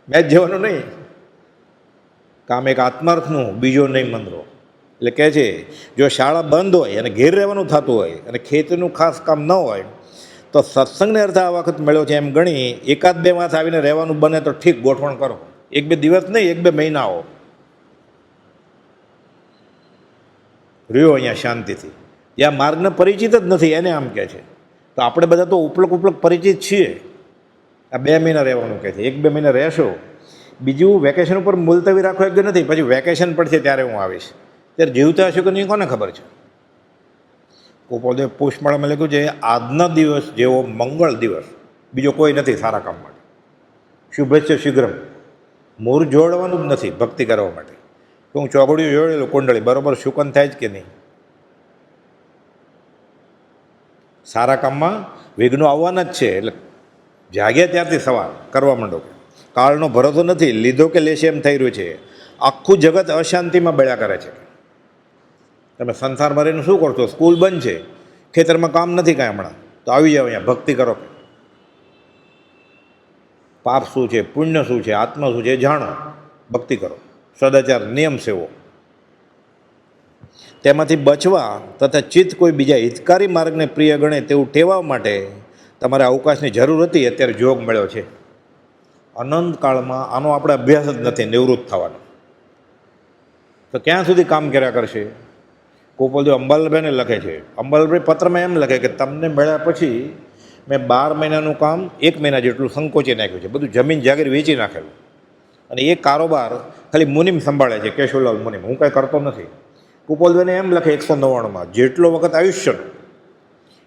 Speaker 1: મેચ જવાનું નહીં. કામ એક આત્માર્થનું, બીજો નહીં મંદરો. એટલે કહે છે જો શાળા બંધ હોય અને ઘેર રહેવાનું થતું હોય અને ખેતીનું ખાસ કામ ન હોય તો સત્સંગને અર્થે આ વખત મળ્યો છે એમ ગણી 1-2 માસ આવીને રહેવાનું બને તો ઠીક ગોઠવણ કરો. 1-2 દિવસ નહીં, 1-2 મહિનાઓ રહ્યો અહીંયા શાંતિથી. જ્યાં માર્ગને પરિચિત જ નથી એને આમ કહે છે. તો આપણે બધા તો ઉપલક પરિચિત છીએ. આ 2 મહિના રહેવાનું કહે છે. 1-2 મહિના રહેશો. બીજું વેકેશન ઉપર મુલતવી રાખો એક નથી. પછી વેકેશન પડશે ત્યારે હું આવીશ. ત્યારે જીવતા હશું કે નહીં કોને ખબર છે. ગોપાલદેવ પુષ્પમાળામાં લખ્યું છે આજના દિવસ જેવો મંગળ દિવસ બીજો કોઈ નથી સારા કામ માટે. શુભેચ્છ શીઘ્રમ. મૂળ જોડવાનું જ નથી ભક્તિ કરવા માટે. તો હું ચોગડિયું જોડેલું કુંડળી બરાબર શુકન થાય જ કે નહીં. સારા કામમાં વિઘ્નો આવવાના જ છે. એટલે જાગ્યા ત્યારથી સવાલ કરવા માંડો. કાળનો ભરોસો નથી, લીધો કે લેશે એમ થઈ રહ્યું છે. આખું જગત અશાંતિમાં બળ્યા કરે છે. તમે સંસારમાં રહીને શું કરશો? સ્કૂલ બંધ છે, ખેતરમાં કામ નથી કાંઈ હમણાં, તો આવી જાઓ અહીંયા ભક્તિ કરો. પાપ શું છે, પુણ્ય શું છે, આત્મા શું છે એ જાણો, ભક્તિ કરો, સદાચાર નિયમ સેવો. તેમાંથી બચવા તથા ચિત્ત કોઈ બીજા હિતકારી માર્ગને પ્રિય ગણે તેવું ટેવાવા માટે તમારે અવકાશની જરૂર હતી. અત્યારે જોગ મળ્યો છે. અનંતકાળમાં આનો આપણે અભ્યાસ જ નથી, નિવૃત્ત થવાનો. તો ક્યાં સુધી કામ કર્યા કરશે? ગોપાલદેવ અંબાલાલભાઈને લખે છે. અંબાલાલભાઈ પત્રમાં એમ લખે કે તમને મળ્યા પછી મેં 12 મહિનાનું કામ 1 મહિના જેટલું સંકોચી નાખ્યું છે. બધું જમીન જાગીર વેચી નાખેલું, અને એ કારોબાર ખાલી મુનિમ સંભાળે છે, કેશવલાલ મુનિમ. હું કાંઈ કરતો નથી. ગોપાલદેવને એમ લખે 199માં, જેટલો વખત આયુષ્યનો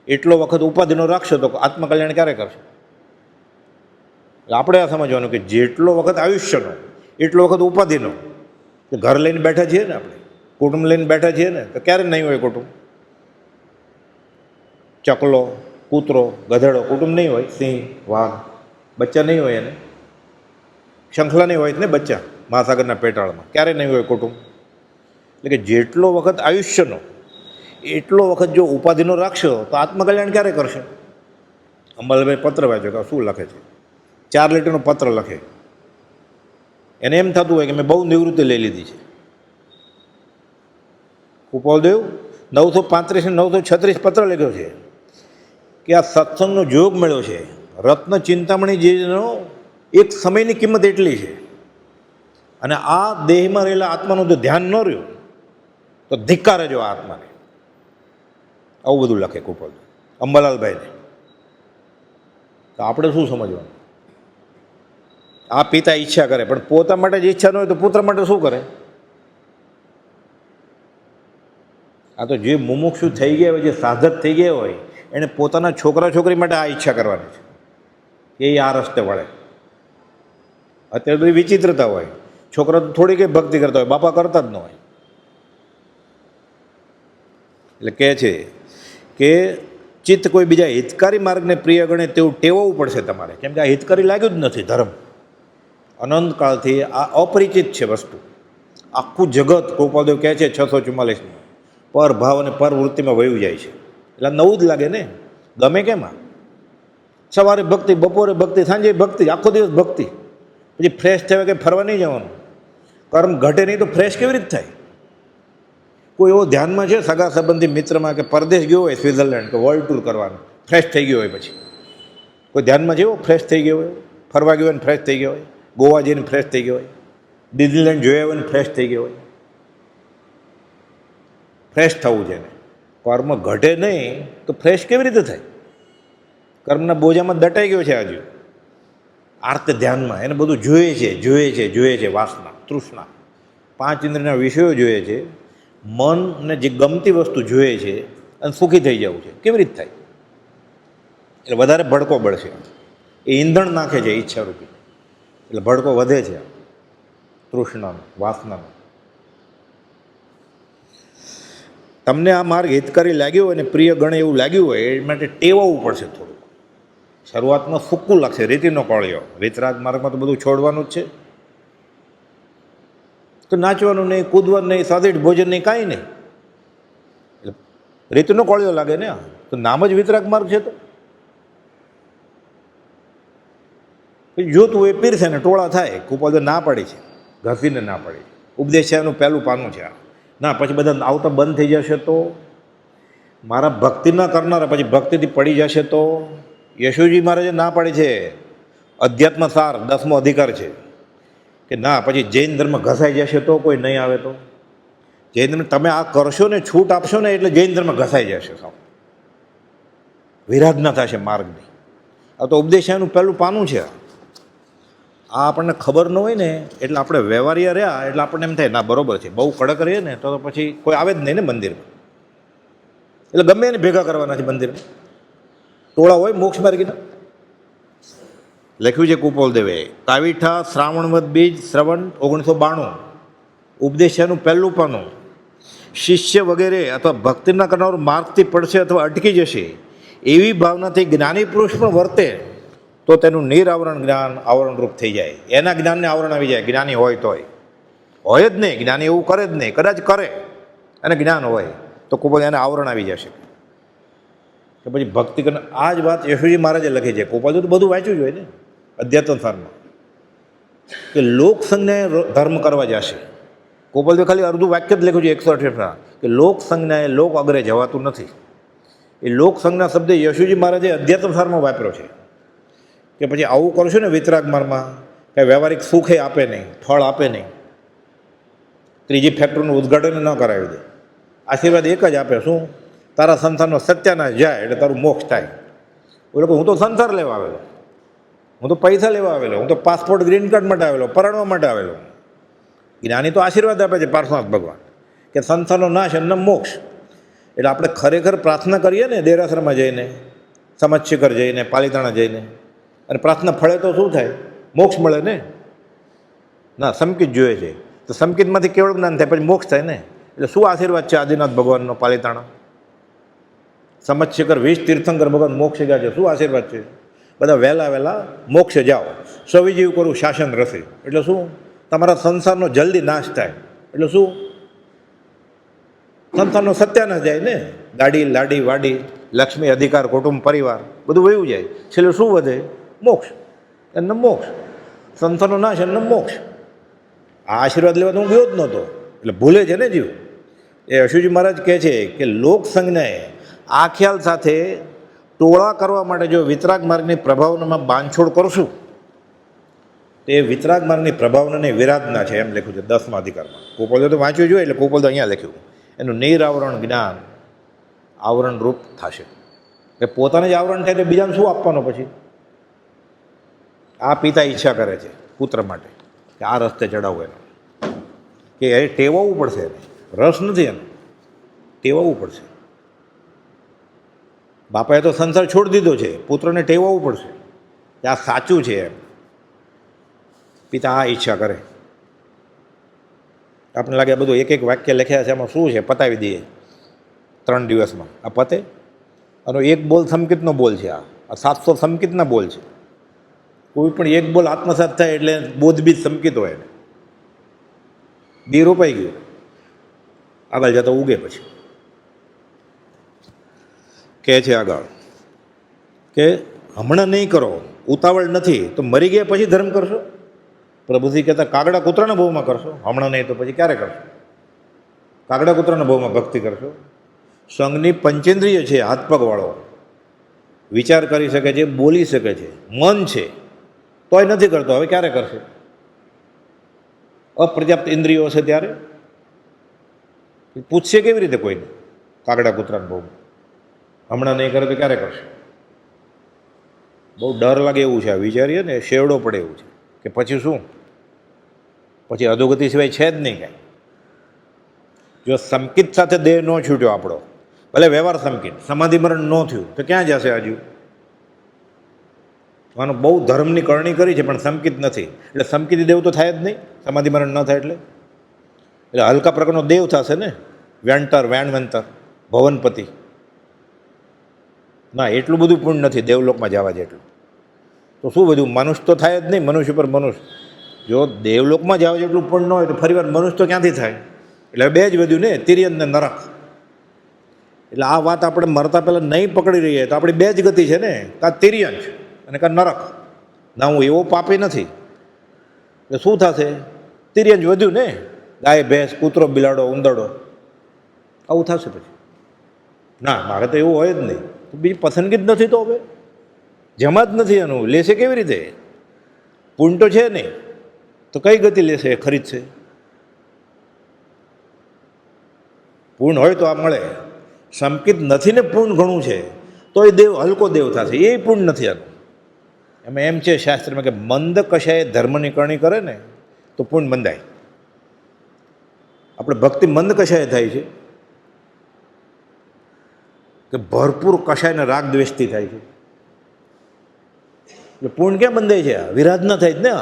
Speaker 1: એટલો વખત ઉપાધિનો રાખશો તો આત્મકલ્યાણ ક્યારે કરશે? આપણે આ સમજવાનું કે જેટલો વખત આયુષ્યનો એટલો વખત ઉપાધિનો. ઘર લઈને બેઠા છીએ ને આપણે, કુટુંબ લઈને બેઠા છીએ ને, તો ક્યારે નહીં હોય કુટુંબ? ચકલો, કૂતરો, ગધેડો કુટુંબ નહીં હોય. સિંહ, વાઘ, બચ્ચા નહીં હોય એને. શંખલા નહીં હોય ને બચ્ચા મહાસાગરના પેટાળમાં, ક્યારે નહીં હોય કુટુંબ. એટલે કે જેટલો વખત આયુષ્યનો એટલો વખત જો ઉપાધિનો રાખશો તો આત્મકલ્યાણ ક્યારે કરશે? અંબાલાલભાઈ પત્ર વાંચ્યો કે શું લખે છે, 4 લીટીનો પત્ર લખે. એને એમ થતું હોય કે મેં બહુ નિવૃત્તિ લઈ લીધી છે. ગોપાલદેવ 935 ને 936 પત્ર લખ્યો છે કે આ સત્સંગનો જોગ મળ્યો છે. રત્ન ચિંતામણી જેનો એક સમયની કિંમત એટલી છે, અને આ દેહમાં રહેલા આત્માનું જો ધ્યાન ન રહ્યું તો ધિક્કારે જો આ આત્માને. આવું બધું લખે ગોપાલદેવ અંબાલાલભાઈને. તો આપણે શું સમજવાનું? આ પિતા ઈચ્છા કરે, પણ પોતા માટે જ ઈચ્છા ન હોય તો પુત્ર માટે શું કરે? આ તો જે મુમુક્ષુ થઈ ગયા હોય, જે સાધક થઈ ગયા હોય, એણે પોતાના છોકરા છોકરી માટે આ ઈચ્છા કરવાની છે કે એ આ રસ્તે વળે. અત્યારે બધી વિચિત્રતા હોય. છોકરા તો થોડી કંઈ ભક્તિ કરતા હોય, બાપા કરતા જ ન હોય. એટલે કહે છે કે ચિત્ત કોઈ બીજા હિતકારી માર્ગને પ્રિય ગણે તેવું ટેવવું પડશે તમારે, કેમ કે આ હિતકારી લાગ્યું જ નથી. ધર્મ અનંતકાળથી આ અપરિચિત છે વસ્તુ. આખું જગત ગોપાલદેવ કહે છે 644માં પર ભાવ અને પર વૃત્તિમાં વયું જાય છે. એટલે નવું જ લાગે ને, ગમે કેમ? સવારે ભક્તિ, બપોરે ભક્તિ, સાંજે ભક્તિ, આખો દિવસ ભક્તિ. પછી ફ્રેશ થયા કે ફરવા નહીં જવાનું. કર્મ ઘટે નહીં તો ફ્રેશ કેવી રીતે થાય? કોઈ એવો ધ્યાનમાં છે સગા સંબંધી મિત્રમાં કે પરદેશ ગયો હોય, સ્વિટ્ઝરલેન્ડ કે વર્લ્ડ ટૂર કરવાનું, ફ્રેશ થઈ ગયો હોય, પછી કોઈ ધ્યાનમાં જેવો ફ્રેશ થઈ ગયો હોય, ફરવા ગયો હોય ને ફ્રેશ થઈ ગયો હોય, ગોવા જઈને ફ્રેશ થઈ ગયો હોય, ડિઝનીલેન્ડ જોયા હોય ને ફ્રેશ થઈ ગયો હોય? ફ્રેશ થવું છે ને. કર્મ ઘટે નહીં તો ફ્રેશ કેવી રીતે થાય? કર્મના બોજામાં દટાઈ ગયો છે હજુ, આર્ત ધ્યાનમાં. એને બધું જોઈએ છે. વાસના, તૃષ્ણા, 5 ઇન્દ્રિયના વિષયો જોઈએ છે. મનને જે ગમતી વસ્તુ જોઈએ છે અને સુખી થઈ જવું છે, કેવી રીતે થાય? એટલે વધારે ભડકો બળશે. એ ઈંધણ નાખે છે ઈચ્છારૂપી, એટલે ભડકો વધે છે તૃષ્ણાનો, વાસનાનો. તમને આ માર્ગ હિતકારી લાગ્યો હોય અને પ્રિય ગણે એવું લાગ્યું હોય, એ માટે ટેવાવું પડશે થોડુંક. શરૂઆતમાં સૂકું લાગશે, રીતિનો કોળિયો. વિતરાગ માર્ગમાં તો બધું છોડવાનું જ છે. તો નાચવાનું નહીં, કૂદવાનું નહીં, સ્વાદિષ્ટ ભોજન નહીં, કાંઈ નહીં. એટલે રીતિનો કોળિયો લાગે ને. તો નામ જ વિતરાગ માર્ગ છે. તો જોતું એ પીરસે ને ટોળા થાય. ગોપાલદેવ ના પાડી છે, ઘસીને ના પાડી. ઉપદેશ છે એનું પહેલું પાનું છે. ના, પછી બધા આવતા બંધ થઈ જશે તો, મારા ભક્તિ ના કરનારા પછી ભક્તિથી પડી જશે તો. યશુજી મહારાજે ના પાડી છે. અધ્યાત્મ સાર 10મો અધિકાર છે કે ના, પછી જૈન ધર્મ ઘસાઈ જશે તો, કોઈ નહીં આવે તો. જૈન ધર્મ તમે આ કરશો ને, છૂટ આપશો ને, એટલે જૈન ધર્મ ઘસાઈ જશે. સાવ વિરાધના થશે માર્ગની. આ તો ઉપદેશ એનું પહેલું પાનું છે. આ આપણને ખબર ન હોય ને, એટલે આપણે વ્યવહારિયા રહ્યા એટલે આપણને એમ થાય ના બરોબર છે. બહુ કડક રહીએ ને તો પછી કોઈ આવે જ નહીં ને મંદિરમાં. એટલે ગમે એને ભેગા કરવાના છે મંદિરમાં. ટોળા હોય મોક્ષ માર્ગીના. લખ્યું છે ગોપાલદેવે, કાવીઠા શ્રાવણવદ બીજ શ્રવણ 1992. ઉપદેશનું પહેલું પાનું. શિષ્ય વગેરે અથવા ભક્તિના કરનાર માર્ગથી પડશે અથવા અટકી જશે એવી ભાવનાથી જ્ઞાની પુરુષ પણ વર્તે તો તેનું નિરાવરણ જ્ઞાન આવરણરૂપ થઈ જાય. એના જ્ઞાનને આવરણ આવી જાય. જ્ઞાની હોય તોય હોય જ નહીં. જ્ઞાની એવું કરે જ નહીં. કદાચ કરે અને જ્ઞાન હોય તો ખૂબ એને આવરણ આવી જશે. કે પછી ભક્તિ કરીને આ જ વાત યશુજી મહારાજે લખી છે. ગોપાલજી તો બધું વાંચ્યું જ હોય ને. અધ્યાત્મ સારમાં, કે લોકસંજ્ઞાએ ધર્મ કરવા જશે. ગોપાલદેવ ખાલી અડધું વાક્ય જ લખ્યું છે 168 કે લોકસંજ્ઞાએ લોક અગ્રે જવાતું નથી. એ લોકસંજ્ઞા શબ્દ યશુજી મહારાજે અધ્યાત્મ સારમાં વાપર્યો છે કે પછી આવું કરશો ને વિતરાગ માર્ગમાં કંઈ વ્યવહારિક સુખે આપે નહીં, ફળ આપે નહીં, ત્રીજી ફેક્ટરીનું ઉદ્ઘાટન ન કરાવી દે, આશીર્વાદ એક જ આપે, શું તારા સંસારનો સત્યાનાશ જાય એટલે તારું મોક્ષ થાય. બોલો કે હું તો સંસાર લેવા આવેલો, હું તો પૈસા લેવા આવેલો, હું તો પાસપોર્ટ ગ્રીન કાર્ડ માટે આવેલો, પરણવા માટે આવેલો. જ્ઞાની તો આશીર્વાદ આપે છે પાર્શ્વનાથ ભગવાન કે સંસારનો નાશ અને મોક્ષ. એટલે આપણે ખરેખર પ્રાર્થના કરીએ ને દેરાસરમાં જઈને, સમજશિખર જઈને, પાલીતાણા જઈને, અને પ્રાર્થના ફળે તો શું થાય? મોક્ષ મળે ને. ના, સંકિત જોઈએ છે તો સંકિતમાંથી કેવળ જ્ઞાન થાય, પછી મોક્ષ થાય ને. એટલે શું આશીર્વાદ છે આદિનાથ ભગવાનનો પાલીતાણા? સમજશિખર 20 તીર્થંકર ભગવાન મોક્ષ ગયા છે, શું આશીર્વાદ છે? બધા વહેલા વહેલા મોક્ષે જાઓ, સવિજીવ કરું શાસન રસે. એટલે શું? તમારા સંસારનો જલ્દી નાશ થાય. એટલે શું? સંસારનો સત્યાનાશ જાય ને. ગાડી લાડી વાડી, લક્ષ્મી અધિકાર, કુટુંબ પરિવાર બધું વયું જાય. છેલ્લે શું વધે? મોક્ષ. એમને મોક્ષ, સંસારનો નાશ એમને મોક્ષ. આ આશીર્વાદ લેવા તો હું ગયો જ નહોતો. એટલે ભૂલે છે ને જીવ. એ અશુજી મહારાજ કહે છે કે લોક સંજ્ઞાએ આ ખ્યાલ સાથે ટોળા કરવા માટે જો વિતરાગ માર્ગની પ્રભાવનામાં બાંધછોડ કરશું તો એ વિતરાગ માર્ગની પ્રભાવનાને વિરાધના છે, એમ લખ્યું છે 10મા અધિકારમાં. ગોપાલદેવ તો વાંચ્યું જોઈએ એટલે ગોપાલદેવ અહીંયા લખ્યું એનું નિરાવરણ જ્ઞાન આવરણ રૂપ થશે. કે પોતાને જ આવરણ થાય તો બીજાને શું આપવાનો પછી? આ પિતા ઈચ્છા કરે છે પુત્ર માટે કે આ રસ્તે ચડાવવું એનો, કે એ ટેવાવવું પડશે એને. રસ નથી એનો, ટેવાવવું પડશે. બાપાએ તો સંસાર છોડી દીધો છે, પુત્રને ટેવાવવું પડશે કે આ સાચું છે એમ. પિતા આ ઈચ્છા કરે. આપણને લાગે બધું એક એક વાક્ય લખ્યા છે, એમાં શું છે? પતાવી દઈએ 3 દિવસમાં. આ પતે? અને એક બોલ સંકિતનો બોલ છે. આ 700 સંકિતના બોલ છે. કોઈ પણ એક બોલ આત્મસાત થાય એટલે બોધબીજ સંકિત હોય એને. બી રોપાઈ ગયું, આગળ જતા ઉગે. પછી કહે છે આગળ કે હમણાં નહીં કરો, ઉતાવળ નથી તો મરી ગયા પછી ધર્મ કરશો. પ્રભુજી કહેતા કાગડા કૂતરાના ભાવમાં કરશો, હમણાં નહીં તો પછી ક્યારે કરશો? કાગડા કૂતરાના ભાવમાં ભક્તિ કરશો. સંઘની પંચેન્દ્રિય છે, હાથ પગવાળો, વિચાર કરી શકે છે, બોલી શકે છે, મન છે, તોય નથી કરતો. હવે ક્યારે કરશે? અપર્યાપ્ત ઇન્દ્રિયો છે ત્યારે પૂછશે કેવી રીતે કોઈને? કાગડા કૂતરાના ભાવમાં હમણાં નહીં કરે તો ક્યારે કરશે? બહુ ડર લાગે એવું છે. આ વિચારીએ ને શેવડો પડે એવું છે કે પછી શું? પછી અધોગતિ સિવાય છે જ નહીં કાંઈ. જો સંકિત સાથે દેહ ન છૂટ્યો આપણો, ભલે વ્યવહાર સંકિત, સમાધિ મરણ ન થયું તો ક્યાં જશે હજુ? આનો બહુ ધર્મની કરણી કરી છે પણ સંકિત નથી. એટલે સંકિત દેવ તો થાય જ નહીં સમાધિ મરણ ન થાય એટલે. એટલે હલકા પ્રકારનો દેવ થશે ને, વેણતર, વેણવંતર, ભવનપતિ. ના, એટલું બધું પુણ્ય નથી દેવલોકમાં જવા જેટલું. તો શું બધું મનુષ્ય તો થાય જ નહીં, મનુષ્ય પર મનુષ્ય. જો દેવલોકમાં જવા જેટલું પુણ્ય ન હોય તો ફરીવાર મનુષ્ય તો ક્યાંથી થાય? એટલે બે જ વધ્યું ને, તિર્યન ને નરક. એટલે આ વાત આપણે મરતા પહેલાં નહીં પકડી રહીએ તો આપણી બે જ ગતિ છે ને, કાં તિર્યન અને કાં નરક. ના, હું એવો પાપી નથી. એટલે શું થશે? તિર્યન જ વધ્યું ને, ગાય ભેંસ, કૂતરો બિલાડો ઉંદરડો, આવું થશે પછી. ના, મારે તો એવું હોય જ નહીં. તો બીજી પસંદગી જ નથી. તો હવે જમા જ નથી એનું, લેશે કેવી રીતે? પૂર્ણ તો છે નહીં તો કઈ ગતિ લેશે, ખરીદશે? પૂર્ણ હોય તો આ મળે. સંકિત નથી ને પૂર્ણ ઘણું છે તો એ દેવ હલકો દેવ થશે, એ પૂર્ણ નથી આનું. એમાં એમ છે શાસ્ત્રમાં કે મંદ કશાએ ધર્મની કરણી કરે ને તો પૂર્ણ બંધાય. આપણે ભક્તિ મંદ કશાએ થાય છે કે ભરપૂર કશાયને રાગ દ્વેષથી થાય છે. એટલે પૂર્ણ ક્યાં બંધાય છે? વિરાધના થાય જ ને.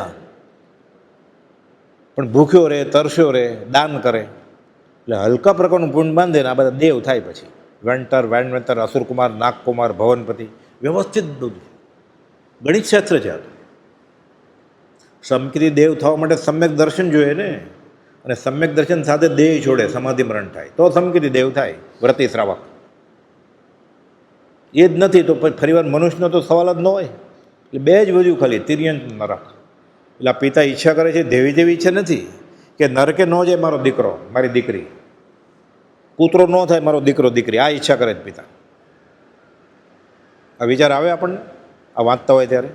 Speaker 1: પણ ભૂખ્યો રહે, તરસ્યો રહે, દાન કરે એટલે હલકા પ્રકારનું પૂર્ણ બાંધે ને આ બધા દેવ થાય પછી. વેણતર, વેણવંતર, અસુરકુમાર, નાગકુમાર, ભવનપતિ, વ્યવસ્થિત બધું ગણિત શાસ્ત્ર છે. આ તો સંકિત દેવ થવા માટે સમ્યક દર્શન જોઈએ ને, અને સમ્યક દર્શન સાથે દેહ છોડે, સમાધિ મરણ થાય તો સંકિત દેવ થાય. વ્રતિ શ્રાવક એ જ નથી તો પછી ફરીવાર મનુષ્યનો તો સવાલ જ ન હોય. એટલે બે જ વધ્યું ખાલી તિર્યંત નરક. એટલે આ પિતા ઈચ્છા કરે છે, દેવી દેવી ઈચ્છા નથી કે નરકે ન જાય મારો દીકરો મારી દીકરી, પુત્રો ન થાય મારો દીકરો દીકરી, આ ઈચ્છા કરે છે પિતા. આ વિચાર આવે આપણને આ વાંચતા હોય ત્યારે?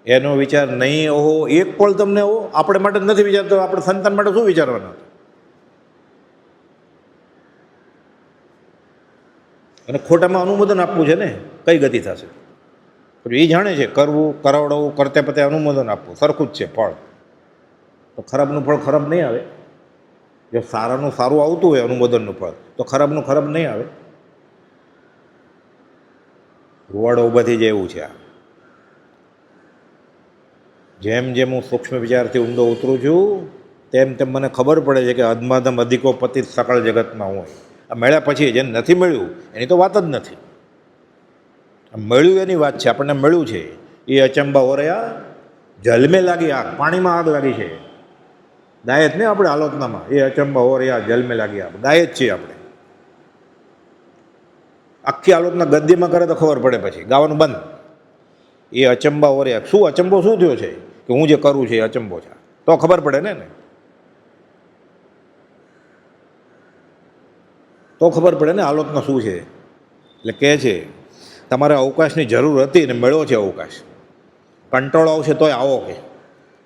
Speaker 1: એનો વિચાર નહીં ઓહો એક પળ તમને હો આપણે માટે જ નથી વિચારતો, આપણે સંતાન માટે શું વિચારવાના? અને ખોટામાં અનુમોદન આપવું છે ને, કઈ ગતિ થશે? એ જાણે છે કરવું, કરાવડાવવું, કરતે પતે અનુમોદન આપવું સરખું જ છે ફળ. તો ખરાબનું ફળ ખરાબ નહીં આવે. જો સારાનું સારું આવતું હોય અનુમોદનનું ફળ, તો ખરાબનું ખરાબ નહીં આવે. રૂવાડો ઊભાથી જાય એવું છે આ. જેમ જેમ હું સૂક્ષ્મ વિચારથી ઊંડો ઉતરું છું તેમ તેમ મને ખબર પડે છે કે અધમાધમ અધિકો પતિત સકળ જગતમાં હોય. આ મળ્યા પછી જેને નથી મળ્યું એની તો વાત જ નથી. મળ્યું એની વાત છે, આપણને મળ્યું છે એ અચંબા હો રહ્યા, જલમે લાગી આગ, પાણીમાં આગ લાગી છે. ગાય જ ને આપણે આલોચનામાં એ અચંબા હો રહ્યા જલમે લાગી આગ, ગાય જ છીએ આપણે. આખી આલોચના ગદ્યમાં કરે તો ખબર પડે, પછી ગાવાનું બંધ. એ અચંબા હો રહ્યા, શું અચંબો શું થયો છે કે હું જે કરું છું એ અચંબો છે, તો ખબર પડે ને તો ખબર પડે ને આલોચના શું છે. એટલે કહે છે તમારે અવકાશની જરૂર હતી ને મળ્યો છે અવકાશ. કંટાળો આવશે તોય આવો, કે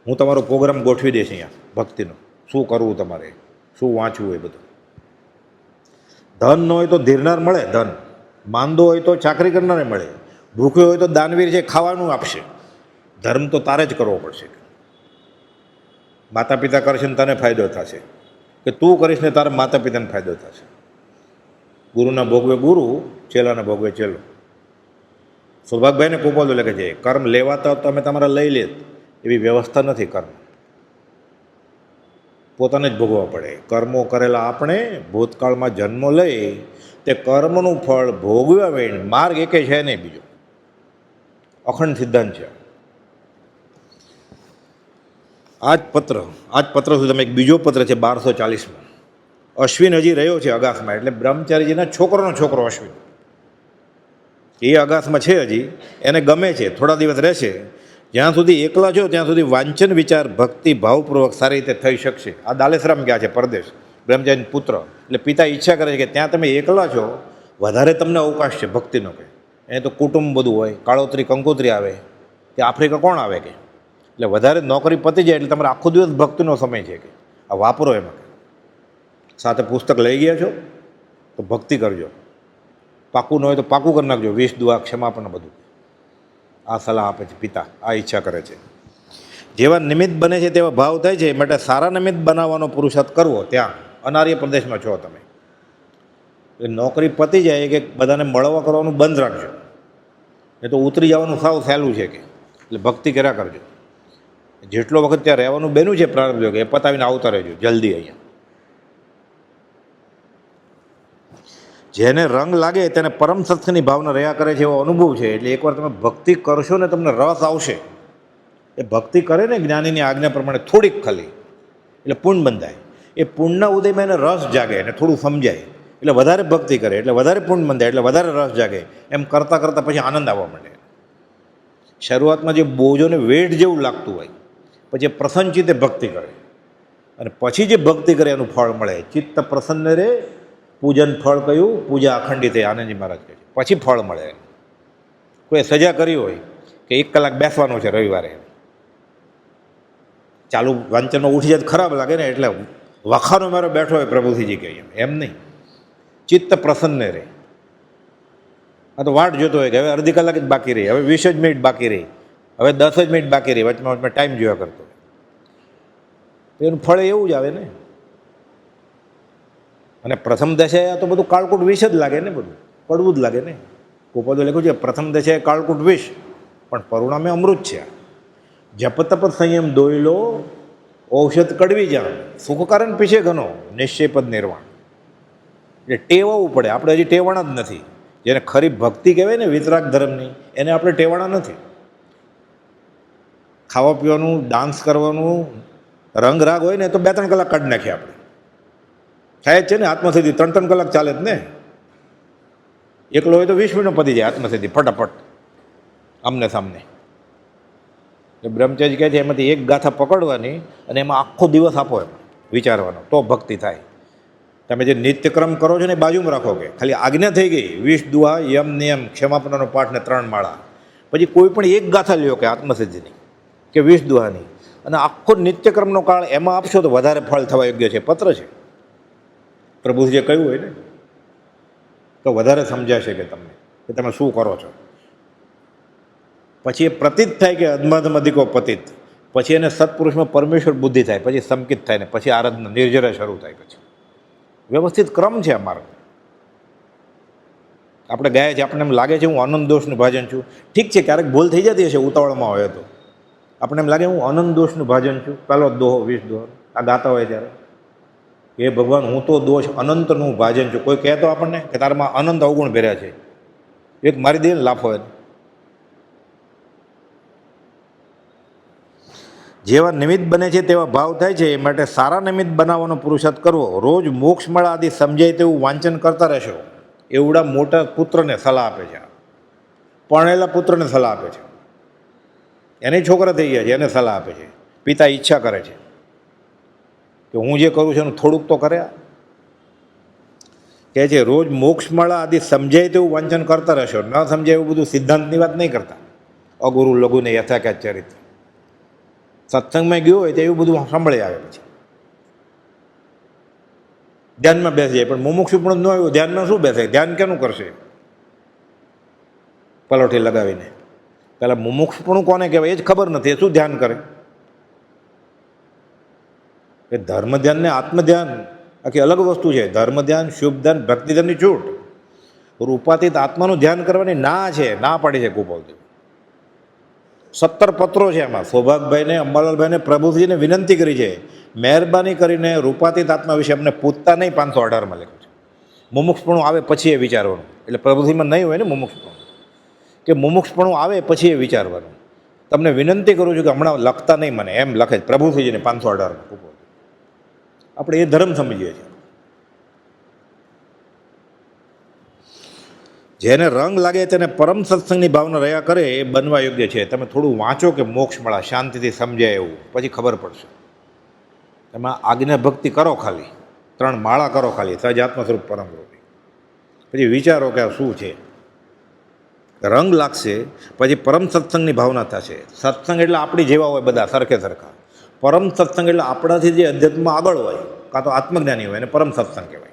Speaker 1: હું તમારો પ્રોગ્રામ ગોઠવી દઈશ અહીંયા ભક્તિનો, શું કરવું તમારે, શું વાંચવું એ બધું. ધન ન હોય તો ધીરનાર મળે, ધન માંદો હોય તો ચાકરી કરનારે મળે, ભૂખ્યો હોય તો દાનવીર છે ખાવાનું આપશે. ધર્મ તો તારે જ કરવો પડશે. માતા પિતા કરશે ને તને ફાયદો થશે, કે તું કરીશ ને તારા માતા પિતાને ફાયદો થશે. ગુરુના ભોગવે ગુરુ, ચેલાના ભોગવે ચેલો. સૌભાગભાઈને કોપાલો લખે છે કર્મ લેવાતા તો તમે તમારા લઈ લેત એવી વ્યવસ્થા નથી. કર્મ પોતાને જ ભોગવવા પડે. કર્મો કરેલા આપણે ભૂતકાળમાં જન્મો લઈ તે કર્મનું ફળ ભોગવ્યા વેણ માર્ગ એકે છે નહીં બીજો. અખંડ સિદ્ધાંત છે. આ જ પત્ર સુધી તમે એક બીજો પત્ર છે 1240માં. અશ્વિન હજી રહ્યો છે અગાસમાં, એટલે બ્રહ્મચારીજીના છોકરોનો છોકરો અશ્વિન એ અગાસમાં છે હજી, એને ગમે છે, થોડા દિવસ રહેશે. જ્યાં સુધી એકલા છો ત્યાં સુધી વાંચન વિચાર ભક્તિ ભાવપૂર્વક સારી રીતે થઈ શકશે. આ દાલેસરામ ગયા છે પરદેશ, બ્રહ્મચારી પુત્ર. એટલે પિતા ઈચ્છા કરે છે કે ત્યાં તમે એકલા છો, વધારે તમને અવકાશ છે ભક્તિનો. કે એ તો કુટુંબ બધું હોય, કાળોતરી કંકોત્રી આવે, તે આફ્રિકા કોણ આવે કે, એટલે વધારે નોકરી પતી જાય એટલે તમારે આખો દિવસ ભક્તિનો સમય છે કે આ વાપરો. એમાં સાથે પુસ્તક લઈ ગયા છો તો ભક્તિ કરજો, પાકું ન હોય તો પાકું કરી નાખજો, 20 દુઆ ક્ષમાપણ બધું. આ સલાહ આપે છે પિતા, આ ઈચ્છા કરે છે. જેવા નિમિત્ત બને છે તેવા ભાવ થાય છે, માટે સારા નિમિત્ત બનાવવાનો પુરુષાર્થ કરવો. ત્યાં અનાર્ય પ્રદેશમાં છો તમે, નોકરી પતી જાય કે બધાને મળવા કરવાનું બંધ રાખજો, એ તો ઉતરી જવાનું સાવ સહેલું છે કે. એટલે ભક્તિ કર્યા કરજો. જેટલો વખત ત્યાં રહેવાનું બેનું છે પ્રારંભ યોગ એ પતાવીને આવતા રહેજો જલ્દી અહીંયા. જેને રંગ લાગે તેને પરમ સત્સંગની ભાવના રહ્યા કરે છે એવો અનુભવ છે. એટલે એકવાર તમે ભક્તિ કરશો ને તમને રસ આવશે. એ ભક્તિ કરે ને જ્ઞાનીની આજ્ઞા પ્રમાણે થોડીક ખાલી, એટલે પુણ્ય બંધાય. એ પુણ્યના ઉદયમાં એને રસ જાગે અને થોડું સમજાય, એટલે વધારે ભક્તિ કરે, એટલે વધારે પુણ્ય બંધાય, એટલે વધારે રસ જાગે. એમ કરતાં કરતાં પછી આનંદ આવવા માંડે. શરૂઆતમાં જે બોજોને વેઠ જેવું લાગતું હોય, પછી પ્રસન્નચિત્તે ભક્તિ કરે અને પછી જે ભક્તિ કરે એનું ફળ મળે. ચિત્ત પ્રસન્ન રે, પૂજન ફળ કયું, પૂજા અખંડિત. આનંદજી મહારાજ કહે છે પછી ફળ મળે. કોઈ સજા કરી હોય કે 1 કલાક બેસવાનું છે રવિવારે, ચાલુ વાંચનમાં ઉઠી જાય ખરાબ લાગે ને, એટલે વખાનો મારો બેઠો હોય પ્રભુજીજી કહે એમ નહીં. ચિત્ત પ્રસન્ન રહે. આ તો વાટ જોતો હોય કે હવે અડધી કલાક જ બાકી રહી, હવે 20 જ મિનિટ બાકી રહી, હવે 10 જ મિનિટ બાકી રહી, વચમાં ટાઈમ જોયા કરતો હોય. તો એનું ફળ એવું જ આવે ને. અને પ્રથમ દશાએ તો બધું કાળકૂટ વિષ જ લાગે ને, બધું કડવું જ લાગે ને. ગોપાદો લખ્યું છે પ્રથમ દશાએ કાળકૂટ વિષ પણ પરિણામે અમૃત છે. જપ તપ સંયમ દોયલો ઔષધ કડવી જાણ, સુખ કારણ પીછે ઘનો નિશ્ચયપદ નિર્વાણ. એટલે ટેવાવું પડે. આપણે હજી ટેવાણા જ નથી. જેને ખરી ભક્તિ કહેવાય ને વિતરાગ ધર્મની, એને આપણે ટેવાણા નથી. ખાવા પીવાનું, ડાન્સ કરવાનું, રંગ રાગ હોય ને તો 2-3 કલાક કાઢી નાખીએ આપણે. થાય જ છે ને આત્મસિદ્ધિ 3-3 કલાક ચાલે જ ને. એકલો હોય તો 20 મિનિટમાં પતી જાય આત્મસિદ્ધિ ફટાફટ આમને સામને. એ બ્રહ્મચર્ય કહે છે એમાંથી એક ગાથા પકડવાની અને એમાં આખો દિવસ આપો એમ વિચારવાનો, તો ભક્તિ થાય. તમે જે નિત્યક્રમ કરો છો ને એ બાજુમાં રાખો, કે ખાલી આજ્ઞા થઈ ગઈ 20 દુહા, યમ નિયમ, ક્ષમાપનાનો પાઠ ને 3 માળા, પછી કોઈ પણ એક ગાથા લ્યો કે આત્મસિદ્ધિની કે 20 દુહાની, અને આખો નિત્યક્રમનો કાળ એમાં આપશો તો વધારે ફળ થવા યોગ્ય છે. પત્ર છે પ્રભુજીએ કહ્યું હોય ને, તો વધારે સમજાશે કે તમને કે તમે શું કરો છો. પછી એ પ્રતીત થાય કે અધમાધમ અધિકો પતિત, પછી એને સત્પુરુષમાં પરમેશ્વર બુદ્ધિ થાય, પછી સંકિત થાય ને પછી આરાધના નિર્જરા શરૂ થાય. પછી વ્યવસ્થિત ક્રમ છે અમારો. આપણે ગયા છે, આપણને એમ લાગે છે હું આનંદ દોષનું ભાજન છું. ઠીક છે, ક્યારેક ભૂલ થઈ જતી હશે ઉતાવળમાં હોય તો આપણને એમ લાગે હું આનંદ દોષનું ભાજન છું. પહેલો દોહો 20 દોહો આ ગાતા હોય ત્યારે, એ ભગવાન હું તો દોષ અનંતનું ભાજન છું. કોઈ કહેતો આપણને કે તારામાં અનંત અવગુણ ભર્યા છે, એક મારી દે ને લાફો એને. જેવા નિમિત્ત બને છે તેવા ભાવ થાય છે, એ માટે સારા નિમિત્ત બનાવવાનો પુરુષાર્થ કરવો. રોજ મોક્ષ મળે આદિ સમજાય તેવું વાંચન કરતા રહેશો. એવડા મોટા પુત્રને સલાહ આપે છે, પરણેલા પુત્રને સલાહ આપે છે. એને છોકરા થઈ ગયા છે, એને સલાહ આપે છે. પિતા ઈચ્છા કરે છે કે હું જે કરું છું એનું થોડુંક તો કર્યા. કહે છે રોજ મોક્ષ મળે આદિ સમજાય તેવું વાંચન કરતા રહેશો. ન સમજાય એવું બધું સિદ્ધાંતની વાત નહીં કરતા. અગુરુ લઘુને યથાખ્યાત ચરિત્ર સત્સંગમાં ગયો હોય તો એવું બધું સાંભળી આવે, પછી ધ્યાનમાં બેસી જાય. પણ મુમુક્ષુપણું ન આવ્યું, ધ્યાનમાં શું બેસે? ધ્યાન કેનું કરશે પલોઠી લગાવીને? પેલા મુમુક્ષુપણું કોને કહેવાય એ જ ખબર નથી, એ શું ધ્યાન કરે? એ ધર્મ ધ્યાન ને આત્મ ધ્યાન આખી અલગ વસ્તુ છે. ધર્મ ધ્યાન, શુભ ધ્યાન, ભક્તિ ધ્યાનની છૂટ. રૂપાતીત આત્માનું ધ્યાન કરવાની ના છે, ના પાડી છે ગોપાલદેવ. 17 પત્રો છે એમાં. સૌભાગભાઈને, અંબાલાલભાઈને પ્રભુજીને વિનંતી કરી છે, મહેરબાની કરીને રૂપાતીત આત્મા વિશે અમને પૂછતા નહીં. 518માં લખ્યું છે મુમુક્ષપણું આવે પછી એ વિચારવાનું. એટલે પ્રભુજીમાં નહીં હોય ને મુમુક્ષપણું, કે મુમુક્ષપણું આવે પછી એ વિચારવાનું. તમને વિનંતી કરું છું કે હમણાં લખતા નહીં મને, એમ લખે છે પ્રભુજીને 518માં. આપણે એ ધર્મ સમજીએ છીએ. જેને રંગ લાગે તેને પરમ સત્સંગની ભાવના રહ્યા કરે એ બનવા યોગ્ય છે. તમે થોડું વાંચો કે મોક્ષ મળે, શાંતિથી સમજાય એવું, પછી ખબર પડશે. એમાં આજ્ઞા ભક્તિ કરો, ખાલી 3 માળા કરો, ખાલી સહજાત્મ સ્વરૂપ પરમ રૂપી. પછી વિચારો કે આ શું છે, રંગ લાગશે. પછી પરમ સત્સંગની ભાવના થશે. સત્સંગ એટલે આપણી જેવા હોય બધા સરખે સરખા. પરમ સત્સંગ એટલે આપણાથી જે અધ્યાત્મમાં આગળ હોય, કાં તો આત્મજ્ઞાની હોય, એને પરમ સત્સંગ કહેવાય.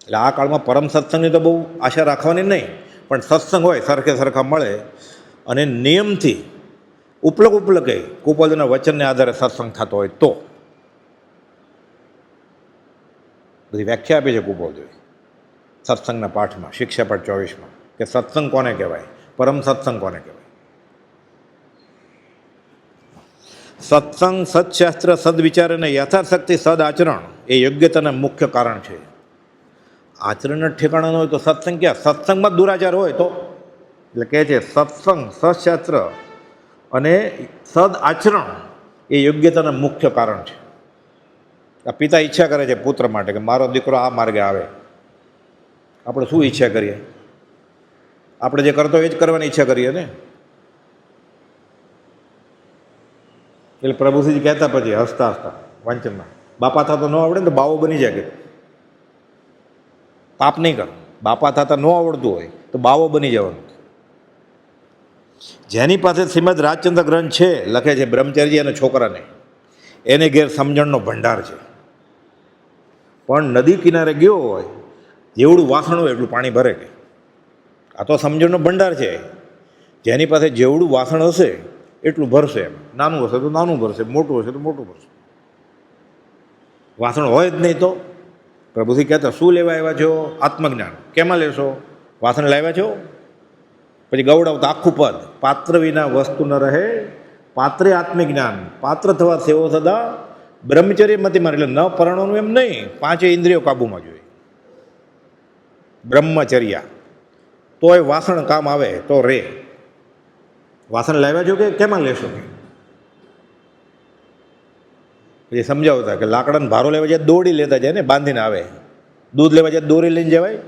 Speaker 1: એટલે આ કાળમાં પરમ સત્સંગની તો બહુ આશા રાખવાની નહીં, પણ સત્સંગ હોય સરખે સરખા મળે અને નિયમથી ઉપલકે કુપોલના વચનને આધારે સત્સંગ થતો હોય તો. બધી વ્યાખ્યા આપી છે કુપોલદેવે સત્સંગના પાઠમાં, શિક્ષાપાઠ 24માં, કે સત્સંગ કોને કહેવાય, પરમ સત્સંગ કોને કહેવાય. સત્સંગ, સત્શાસ્ત્ર, સદવિચાર અને યથાશક્તિ સદ આચરણ એ યોગ્યતાના મુખ્ય કારણ છે. આચરણના ઠેકાણા ન હોય તો સત્સંગ ક્યાં? સત્સંગમાં દુરાચાર હોય તો. એટલે કહે છે સત્સંગ, સત્શાસ્ત્ર અને સદ આચરણ એ યોગ્યતાના મુખ્ય કારણ છે. આ પિતા ઈચ્છા કરે છે પુત્ર માટે કે મારો દીકરો આ માર્ગે આવે. આપણે શું ઈચ્છા કરીએ? આપણે જે કરતો એ જ કરવાની ઈચ્છા કરીએ ને. એટલે પ્રભુજી કહેતા પછી હસતા હસતા વાંચનમાં, બાપા થતો ન આવડે ને તો બાવો બની જાય. કે પાપ નહીં કર, બાપા થતા ન આવડતું હોય તો બાવો બની જવાનું. જેની પાસે શ્રીમદ રાજચંદ્ર ગ્રંથ છે, લખે છે બ્રહ્મચર્ય અને છોકરાને, એને ઘેર સમજણનો ભંડાર છે. પણ નદી કિનારે ગયો હોય, જેવડું વાસણ હોય એટલું પાણી ભરે. કે આ તો સમજણનો ભંડાર છે. જેની પાસે જેવડું વાસણ હશે એટલું ભરશે. એમ નાનું હશે તો નાનું ભરશે, મોટું હશે તો મોટું ભરશે. વાસણ હોય જ નહીં તો પ્રભુજી કહેતા શું લેવા આવ્યા છો? આત્મજ્ઞાન. કેમાં લેશો? વાસણ લાવ્યા છો? પછી ગૌડાવતા આખું પદ, પાત્ર વિના વસ્તુ ન રહે, પાત્રે આત્મજ્ઞાન, પાત્ર થવા સેવો સદા બ્રહ્મચર્ય મતિમાં. એટલે ન પરણવાનું એમ નહીં, 5 ઇન્દ્રિયો કાબુમાં જોઈએ. બ્રહ્મચર્યા તોય વાસણ કામ આવે તો રે. વાસણ લાવ્યા છો કે કેમાં લેશો? પછી સમજાવતા કે લાકડાને ભારો લેવા જાય દોડી લેતા જાય ને, બાંધીને આવે. દૂધ લેવા જાય દોરી લઈને જવાય.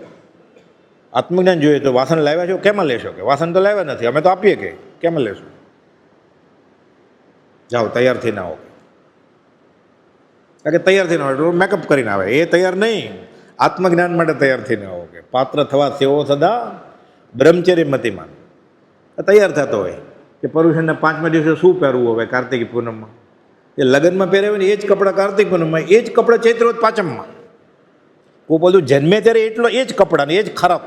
Speaker 1: આત્મજ્ઞાન જોઈએ તો વાસણ લાવ્યા છો, કેમાં લેશો? કે વાસણ તો લાવ્યા નથી, અમે તો આપીએ, કે કેમાં લેશો? જાઓ તૈયાર થઈને આવો. કારણ કે તૈયાર થઈને આવો એટલે મેકઅપ કરીને આવે, એ તૈયાર નહીં, આત્મજ્ઞાન માટે તૈયાર થઈને આવો. કે પાત્ર થવા સેવો સદા બ્રહ્મચર્ય મતિમાન. તૈયાર થતો હોય કે પર્યુષણને 5મા દિવસે શું પહેરવું હવે કાર્તિકી પૂનમમાં, એ લગ્નમાં પહેરાવે ને એ જ કપડાં કાર્તિક પૂનમમાં, એ જ કપડાં ચૈત્રોદ પાંચમમાં. કોઈ બધું જન્મે ત્યારે એટલો એ જ કપડાં, એ જ ખરાબ,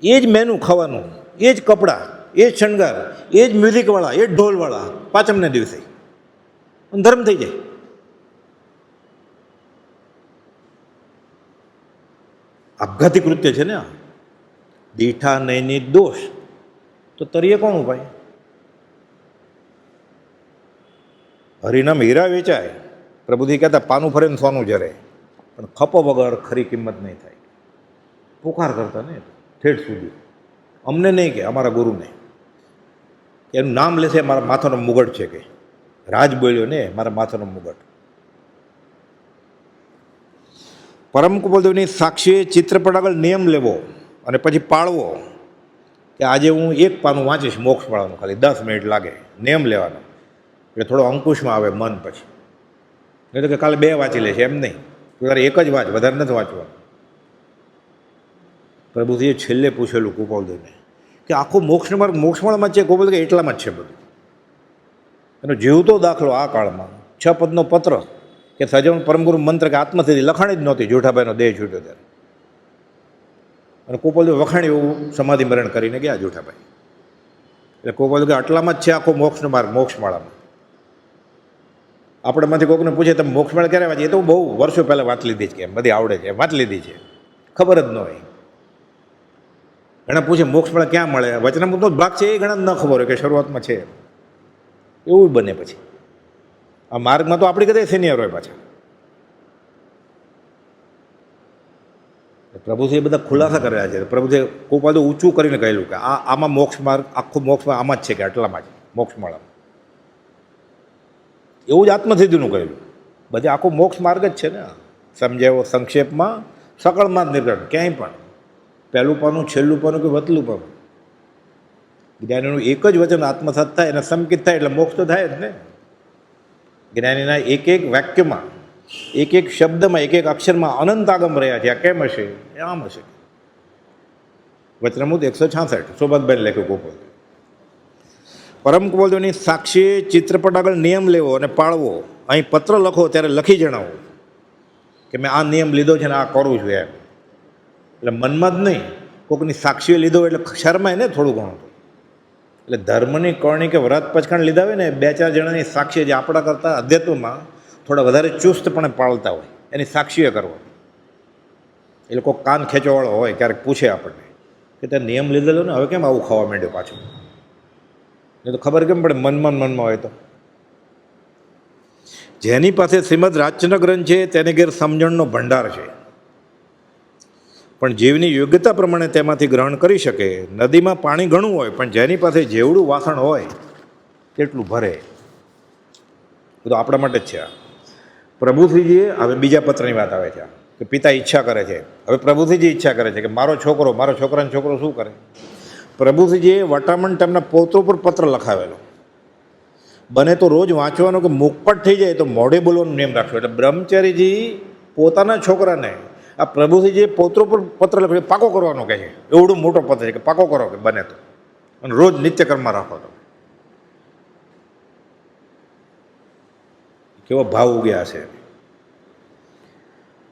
Speaker 1: એ જ મેનુ ખાવાનું, એ જ કપડાં, એ જ શણગાર, એ જ મ્યુઝિકવાળા, એ જ ઢોલવાળા, પાંચમના દિવસે ધર્મ થઈ જાય. આપઘાતી કૃત્ય છે ને આ. દીઠા નૈની દોષ તો તરીએ કોણ ભાઈ? હરિનામ હીરા વેચાય, પ્રભુજી કહેતા પાનું ફરે ને સોનું જરે, પણ ખપો વગર ખરી કિંમત નહીં થાય. પુકાર કરતા ને ઠેઠ સુધી, અમને નહીં કે અમારા ગુરુને, એનું નામ લેશે મારા માથાનો મુગટ છે, કે રાજ બોલ્યો ને મારા માથાનો મુગટ. પરમ કુપોલદેવની સાક્ષીએ ચિત્રપટ આગળ નિયમ લેવો અને પછી પાળવો કે આજે હું એક પાનું વાંચીશ મોક્ષ પાળવાનું, ખાલી 10 મિનિટ લાગે, નિયમ લેવાનો, એટલે થોડો અંકુશમાં આવે મન. પછી નહીં તો કે કાલે 2 વાંચી લેશે, એમ નહીં, તારે એક જ વાંચ, વધારે નથી વાંચવાનું. પ્રભુજીએ છેલ્લે પૂછેલું કુપોલદેવને કે આખો મોક્ષનો માર્ગ મોક્ષમાળામાં છે? ગોપાલ કે એટલામાં જ છે બધું. એનો જીવતો દાખલો આ કાળમાં 6 પદનો પત્ર કે સજવણ પરમગુરુ મંત્ર કે આત્મસિદ્ધિ લખાણી જ નહોતી, જૂઠાભાઈનો દેહ છૂટ્યો ત્યારે. અને કુપોલદેવ વખાણી એવું સમાધિ મરણ કરીને ગયા જૂઠાભાઈ. એટલે કુપોલદેવ કે આટલામાં જ છે આખો મોક્ષનો માર્ગ મોક્ષમાળામાં. આપણેમાંથી કોઈકને પૂછે તમે મોક્ષમાળા ક્યારે વાંચી? એ તો બહુ વર્ષો પહેલાં વાંચી લીધી છે, કે બધી આવડે છે, વાંચી લીધી છે, ખબર જ ન હોય. ઘણા પૂછે મોક્ષમાળા ક્યાં મળે? વચનામૃતનો ભાગ છે એ ઘણા ન ખબર હોય કે શરૂઆતમાં છે, એવું બને. પછી આ માર્ગમાં તો આપણી કદાચ સિનિયર હોય પાછા. પ્રભુજીએ બધા ખુલાસા કર્યા છે. પ્રભુજીએ ખૂબ બધું ઊંચું કરીને કહેલું કે આમાં મોક્ષ માર્ગ, આખું મોક્ષમાં આમાં જ છે, કે આટલામાં જ મોક્ષમાળામાં. એવું જ આત્મસિદ્ધિનું કહેલું. બધે આખો મોક્ષ માર્ગ જ છે ને. સમજાવો સંક્ષેપમાં સકળમાં જ નિર્ગણ, ક્યાંય પણ પહેલું પાનું, છેલ્લું પાનું કે વતલું પાનું, જ્ઞાનીનું એક જ વચન આત્મસાત થાય અને સંકિત થાય એટલે મોક્ષ તો થાય જ ને. જ્ઞાનીના એક એક વાક્યમાં, એક એક શબ્દમાં, એક એક અક્ષરમાં અનંત આગમ રહ્યા છે. આ કેમ હશે? એ આમ હશે. વચનામૃત 166 સૌભાગભાઈ લખ્યું ગોપાલ. પરમ કુપોલદેવની સાક્ષીએ ચિત્રપટ આગળ નિયમ લેવો અને પાળવો. અહીં પત્ર લખો ત્યારે લખી જણાવો કે મેં આ નિયમ લીધો છે ને આ કરું છું એમ. એટલે મનમાં જ નહીં, કોઈકની સાક્ષીએ લીધો એટલે શરમાય ને થોડું ઘણું. એટલે ધર્મની કરણી કે વ્રત પચકાણ લીધા હોય ને 2-4 જણાની સાક્ષી, જે આપણા કરતાં અધ્યાત્મમાં થોડા વધારે ચુસ્તપણે પાળતા હોય, એની સાક્ષીએ કરવા. એ લોકો કાન ખેંચવાવાળો હોય, ક્યારેક પૂછે આપણને કે તે નિયમ લીધેલો ને હવે કેમ આવું ખાવા માંડ્યો પાછું? એ તો ખબર કેમ પડે? મનમાં હોય તો. જેની પાસે શ્રીમદ રાજચંદ્ર ગ્રંથ છે તેને ઘેર સમજણનો ભંડાર છે, પણ જીવની યોગ્યતા પ્રમાણે તેમાંથી ગ્રહણ કરી શકે. નદીમાં પાણી ઘણું હોય, પણ જેની પાસે જેવડું વાસણ હોય તેટલું ભરે. બધું આપણા માટે જ છે. પ્રભુશ્રીજીએ હવે બીજા પત્રની વાત આવે છે કે પિતા ઈચ્છા કરે છે. હવે પ્રભુશ્રીજી ઈચ્છા કરે છે કે મારો છોકરાનો છોકરો શું કરે? પ્રભુશ્રીજીએ વટામણ તેમના પૌત્રો પર પત્ર લખાવેલો. બને તો રોજ વાંચવાનો, કે મુખપટ થઈ જાય તો મોઢે બોલવાનો નિયમ રાખશો. એટલે બ્રહ્મચારીજી પોતાના છોકરાને આ પ્રભુશ્રીજીએ પૌત્રો પર પત્ર લખ્યો, પાકો કરવાનો કહે છે. એવડું મોટો પત્ર છે કે પાકો કરો, કે બને તો, અને રોજ નિત્યકર્મમાં રાખો. તો કેવો ભાવ ઉગ્યા છે.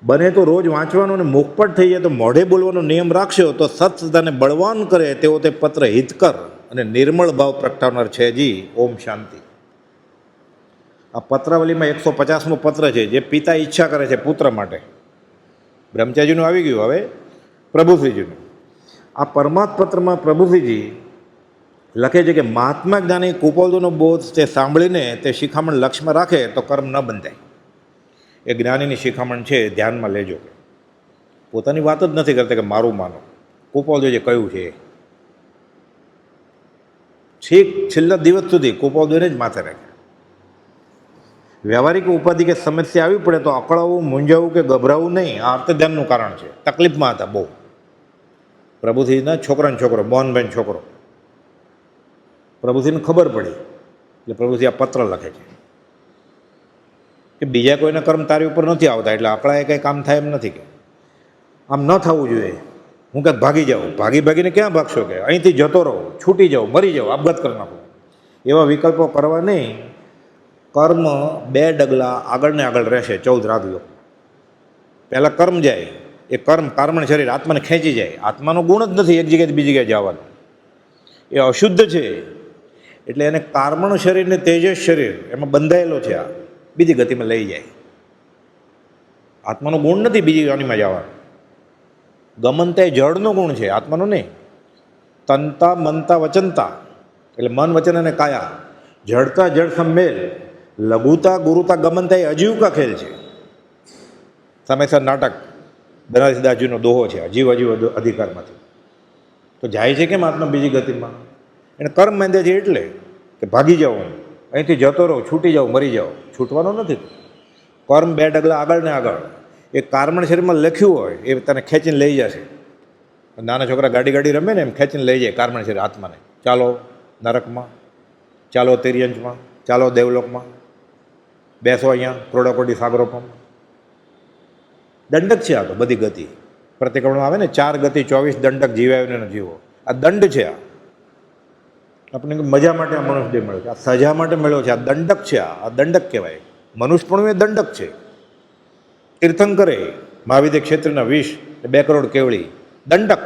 Speaker 1: બને તો રોજ વાંચવાનો અને મુખપટ થઈ જાય તો મોઢે બોલવાનો નિયમ રાખશો તો સત્સદાને બળવાન કરે તેવો તે પત્ર હિતકર અને નિર્મળ ભાવ પ્રગટાવનાર છે. જી ઓમ શાંતિ. આ પત્રાવલીમાં 150મો પત્ર છે, જે પિતા ઈચ્છા કરે છે પુત્ર માટે. બ્રહ્મચારીજીનું આવી ગયું, હવે પ્રભુશ્રીજીનું. આ પરમાત્મ પત્રમાં પ્રભુશ્રીજી લખે છે કે મહાત્મા જ્ઞાની કુપોલદેવનો બોધ તે સાંભળીને તે શિખામણ લક્ષ્યમાં રાખે તો કર્મ ન બંધાય. એ જ્ઞાનીની શિખામણ છે, ધ્યાનમાં લેજો. પોતાની વાત જ નથી કરતા કે મારું માનો. કુપોલદેવ જે કહ્યું છે છેક છેલ્લા દિવસ સુધી કુપોલદેવને જ માથે રાખે. વ્યવહારિક ઉપાધિ કે સમસ્યા આવી પડે તો અકળાવું, મૂંઝાવું કે ગભરાવું નહીં. આ અર્થ ધ્યાનનું કારણ છે. તકલીફમાં હતા બહુ. પ્રભુજીના છોકરાનો છોકરો, મોહનભાઈનો છોકરો, પ્રભુજીને ખબર પડી એટલે પ્રભુજી આ પત્ર લખે છે કે બીજા કોઈના કર્મ તારી ઉપર નથી આવતા, એટલે આપણા કંઈ કામ થાય એમ નથી, કે આમ ન થવું જોઈએ. હું કંઈક ભાગી જાઉં, ભાગીને ક્યાં ભાગશો, કે અહીંથી જતો રહો, છૂટી જાઓ, મરી જાઓ, આપઘાત કરી નાખો, એવા વિકલ્પો કરવા નહીં. કર્મ 2 ડગલા આગળ ને આગળ રહેશે 14 રાજ્યો. પહેલાં કર્મ જાય, એ કાર્મણ શરીર આત્માને ખેંચી જાય. આત્માનો ગુણ જ નથી એક જગ્યાએથી બીજી જગ્યાએ જવાનું, એ અશુદ્ધ છે. એટલે એને કાર્મણ શરીર ને તેજસ શરીર એમાં બંધાયેલો છે, આ બીજી ગતિમાં લઈ જાય. આત્માનો ગુણ નથી બીજી યોનિમાં જવાનો. ગમનતા એ જળનો ગુણ છે, આત્માનો નહીં. તનતા મનતા વચનતા એટલે મન વચન અને કાયા, જડતા જળ સંમેલ, લઘુતા ગુરુતા ગમનતા એ અજીવિકા ખેલ છે. સમયસર નાટક બનારસીદાસજીનો દોહો છે, અજીવ અધિકારમાંથી. તો જાય છે કેમ આત્મા બીજી ગતિમાં? એને કર્મ બાંધે છે એટલે કે ભાગી જાઓ, અહીંથી જતો રહો, છૂટી જાઓ, મરી જાઓ. છૂટવાનો નથી. કર્મ 2 ડગલા આગળ ને આગળ. એ કાર્મણ શરીરમાં લખ્યું હોય એ તને ખેંચીને લઈ જશે. નાના છોકરા ગાડી રમે ને એમ ખેંચીને લઈ જાય કાર્મણ શરીર આત્માને. ચાલો નરકમાં, ચાલો તિર્યંચમાં, ચાલો દેવલોકમાં, બેસો અહીંયા ક્રોડાકોટી સાગરોપમાં. દંડક છે આ તો બધી ગતિ. પ્રતિક્રમણમાં આવે ને 4 ગતિ 24 દંડક જીવાયુને ન જીવો. આ દંડ છે. આ આપણને મજા માટે આ મનુષ્ય મળ્યો છે, આ સજા માટે મળ્યો છે. આ દંડક છે. આ દંડક કહેવાય. મનુષ્યપણું એ દંડક છે. તીર્થંકરે મહાવિદ્ય ક્ષેત્રના 20 2 કરોડ કેવળી દંડક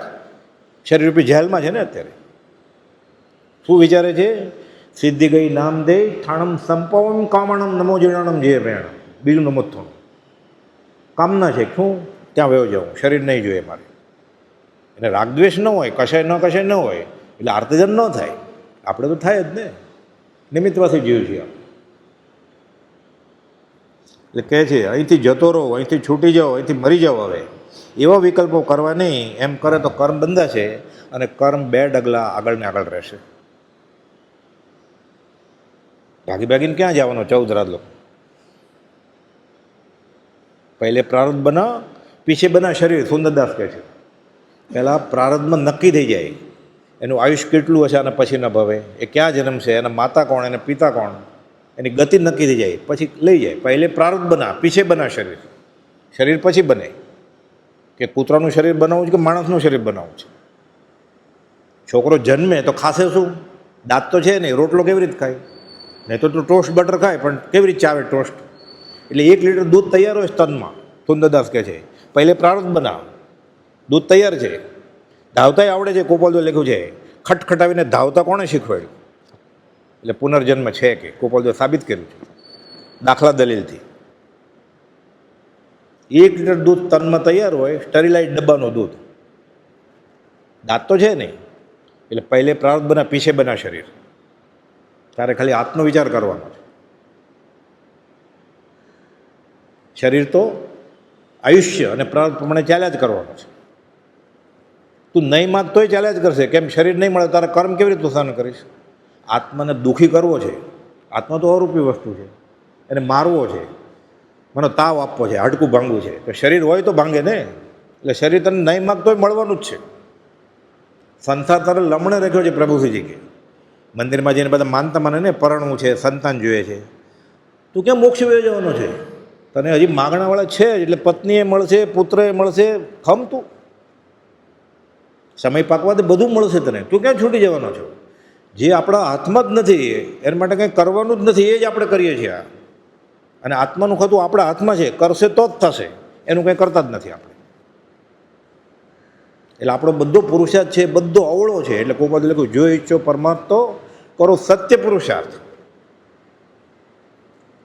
Speaker 1: શરીરરૂપી જેલમાં છે ને અત્યારે. શું વિચારે છે? સિદ્ધિ ગઈ નામ દે ઠાણમ સંપવમ કામણમ નમો જીર્ણમ જે પ્રેણ. બીજું નમો થોડું કામના છે. શું ત્યાં વયો જાઉં, શરીર નહીં જોઈએ મારે. એને રાગદ્વેષ ન હોય, કશાય ન હોય એટલે આર્તજન ન થાય. આપણે તો થાય જ ને, નિમિત્તવાથી જીવ છીએ. એટલે કહે છે અહીંથી જતો રહો, અહીંથી છૂટી જાઓ, અહીંથી મરી જાઓ. હવે એવા વિકલ્પો કરવા નહીં. એમ કરે તો કર્મ બંધાશે અને કર્મ 2 ડગલા આગળ ને આગળ રહેશે. ભાગીને ક્યાં જવાનો? 14 રાજ્યો. પહેલે પ્રારબ્ધ બના, પીછે બના શરીર. સુંદરદાસ કહે છે પહેલાં પ્રારબ્ધમાં નક્કી થઈ જાય એનું આયુષ્ય કેટલું હશે અને પછી ન ભવે, એ ક્યાં જન્મશે, એના માતા કોણ, એના પિતા કોણ, એની ગતિ નક્કી થઈ જાય, પછી લઈ જાય. પહેલે પ્રારબ્ધ બના, પીછે બના શરીર. શરીર પછી બને કે કૂતરાનું શરીર બનાવવું છે કે માણસનું શરીર બનાવવું છે. છોકરો જન્મે તો ખાશે શું? દાંત તો છે નહીં, રોટલો કેવી રીતે ખાય? નહીં તો ટોસ્ટ બટર ખાય, પણ કેવી રીતે ચાવે ટોસ્ટ? એટલે 1 લીટર દૂધ તૈયાર હોય સ્તનમાં. સુંદરદાસ કહે છે પહેલે પ્રારબ્ધ બનાવ, દૂધ તૈયાર છે. ધાવતાય આવડે છે. ગોપાલજો લખ્યું છે ખટખટાવીને ધાવતા કોણે શીખવાડ્યું? એટલે પુનર્જન્મ છે કે ગોપાલજો સાબિત કર્યું છે દાખલા દલીલથી. 1 લીટર દૂધ તનમાં તૈયાર હોય, સ્ટરીલાઇઝ ડબ્બાનું દૂધ. દાંત તો છે નહીં. એટલે પહેલે પ્રારબ્ધ બના, પીછે બના શરીર. તારે ખાલી આત્મવિચાર કરવાનો છે. શરીર તો આયુષ્ય અને પ્રારબ્ધ પ્રમાણે ચાલ્યા જ કરવાનું છે. તું નહીં માગ તોય ચાલ્યા જ કરશે. કેમ? શરીર નહીં મળે તારા કર્મ કેવી રીતે સહન કરીશ? આત્માને દુઃખી કરવો છે. આત્મા તો અરૂપી વસ્તુ છે, એને મારવો છે, મને તાવ આપવો છે, હાડકું ભાંગવું છે. તો શરીર હોય તો ભાંગે ને. એટલે શરીર તને નહીં માગતો હોય મળવાનું જ છે. સંસાર તારે લમણે રાખ્યો છે. પ્રભુજી કે મંદિરમાં જઈને બધા માનતા માને ને પરણવું છે, સંતાન જોઈએ છે. તું ક્યાં મોક્ષ વયો જવાનો છે? તને હજી માગણાવાળા છે જ. એટલે પત્નીએ મળશે, પુત્ર એ મળશે. ખમ તું સમય પાકવાથી બધું મળશે તને. તું ક્યાં છૂટી જવાનો છો? જે આપણા હાથમાં જ નથી એના માટે કંઈ કરવાનું જ નથી, એ જ આપણે કરીએ છીએ. અને આત્માનું ખાતું આપણા હાથમાં છે. કરશે તો જ થશે, એનું કંઈ કરતા જ નથી આપણે. એટલે આપણો બધો પુરુષાર્થ છે, બધો અવળો છે. એટલે કોઈ બધું લખ્યું જો ઈચ્છો પરમાર્થ તો કરો સત્ય પુરુષાર્થ.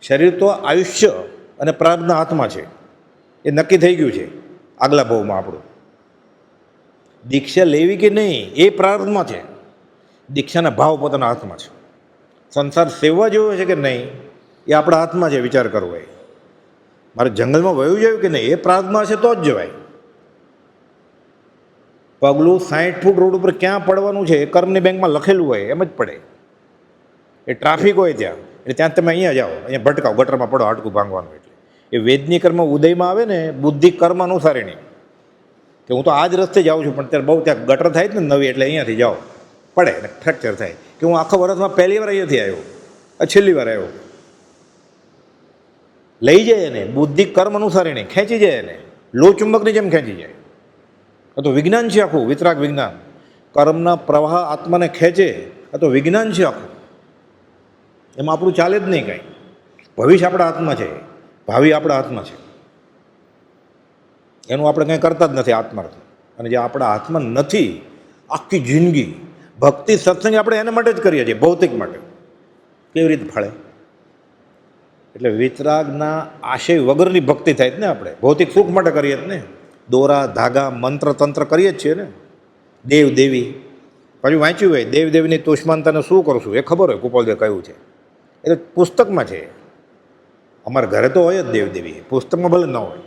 Speaker 1: શરીર તો આયુષ્ય અને પ્રારબ્ધના હાથમાં છે. એ નક્કી થઈ ગયું છે આગલા ભાવમાં. આપણું દીક્ષા લેવી કે નહીં એ પ્રારબ્ધમાં છે. દીક્ષાના ભાવ પોતાના હાથમાં છે. સંસાર સેવા જેવો છે કે નહીં એ આપણા હાથમાં છે. વિચાર કરવો એ મારે જંગલમાં વયું જવું કે નહીં એ પ્રારબ્ધમાં હશે તો જ જવાય. પગલું 60 ફૂટ રોડ ઉપર ક્યાં પડવાનું છે એ કર્મની બેંકમાં લખેલું હોય એમ જ પડે. એ ટ્રાફિક હોય ત્યાં, એટલે ત્યાં તમે અહીંયા જાઓ, અહીંયા ભટકાવ, ગટરમાં પડો, હાડકું ભાંગવાનું. એટલે એ વેદની કર્મ ઉદયમાં આવે ને, બુદ્ધિ કર્મ અનુસારીણી. કે હું તો આ જ રસ્તે જાઉં છું, પણ ત્યારે બહુ ત્યાં ગટર થાય જ ને નવી, એટલે અહીંયાથી જાઓ પડે ને ફ્રેક્ચર થાય, કે હું આખા વર્ષમાં પહેલી વાર અહીંયાથી આવ્યો, છેલ્લી વાર આવ્યો. લઈ જાય એને બુદ્ધિ કર્મ અનુસારીને ખેંચી જાય એને, લો ચુંબકની જેમ ખેંચી જાય. આ તો વિજ્ઞાન છે આખું, વિતરાગ વિજ્ઞાન. કર્મના પ્રવાહ આત્માને ખેંચે, આ તો વિજ્ઞાન છે આખું. એમાં આપણું ચાલે જ નહીં કાંઈ. ભવિષ્ય આપણા હાથમાં છે, ભાવિ આપણા હાથમાં છે, એનું આપણે કંઈ કરતા જ નથી આત્માર્થ. અને જે આપણા હાથમાં નથી, આખી જિંદગી ભક્તિ સત્સંગ આપણે એના માટે જ કરીએ છીએ, ભૌતિક માટે. કેવી રીતે ફળે? એટલે વિતરાગના આશય વગરની ભક્તિ થાય જ ને. આપણે ભૌતિક સુખ માટે કરીએ જ ને, દોરા ધાગા મંત્ર તંત્ર કરીએ જ છીએ ને. દેવ દેવી પાછું વાંચ્યું હોય, દેવ દેવીની તુષ્માનતાને શું કરશું એ ખબર હોય, કુપાલદેવે કહ્યું છે. એ તો પુસ્તકમાં છે. અમારા ઘરે તો હોય જ દેવ દેવી, પુસ્તકમાં ભલે ન હોય.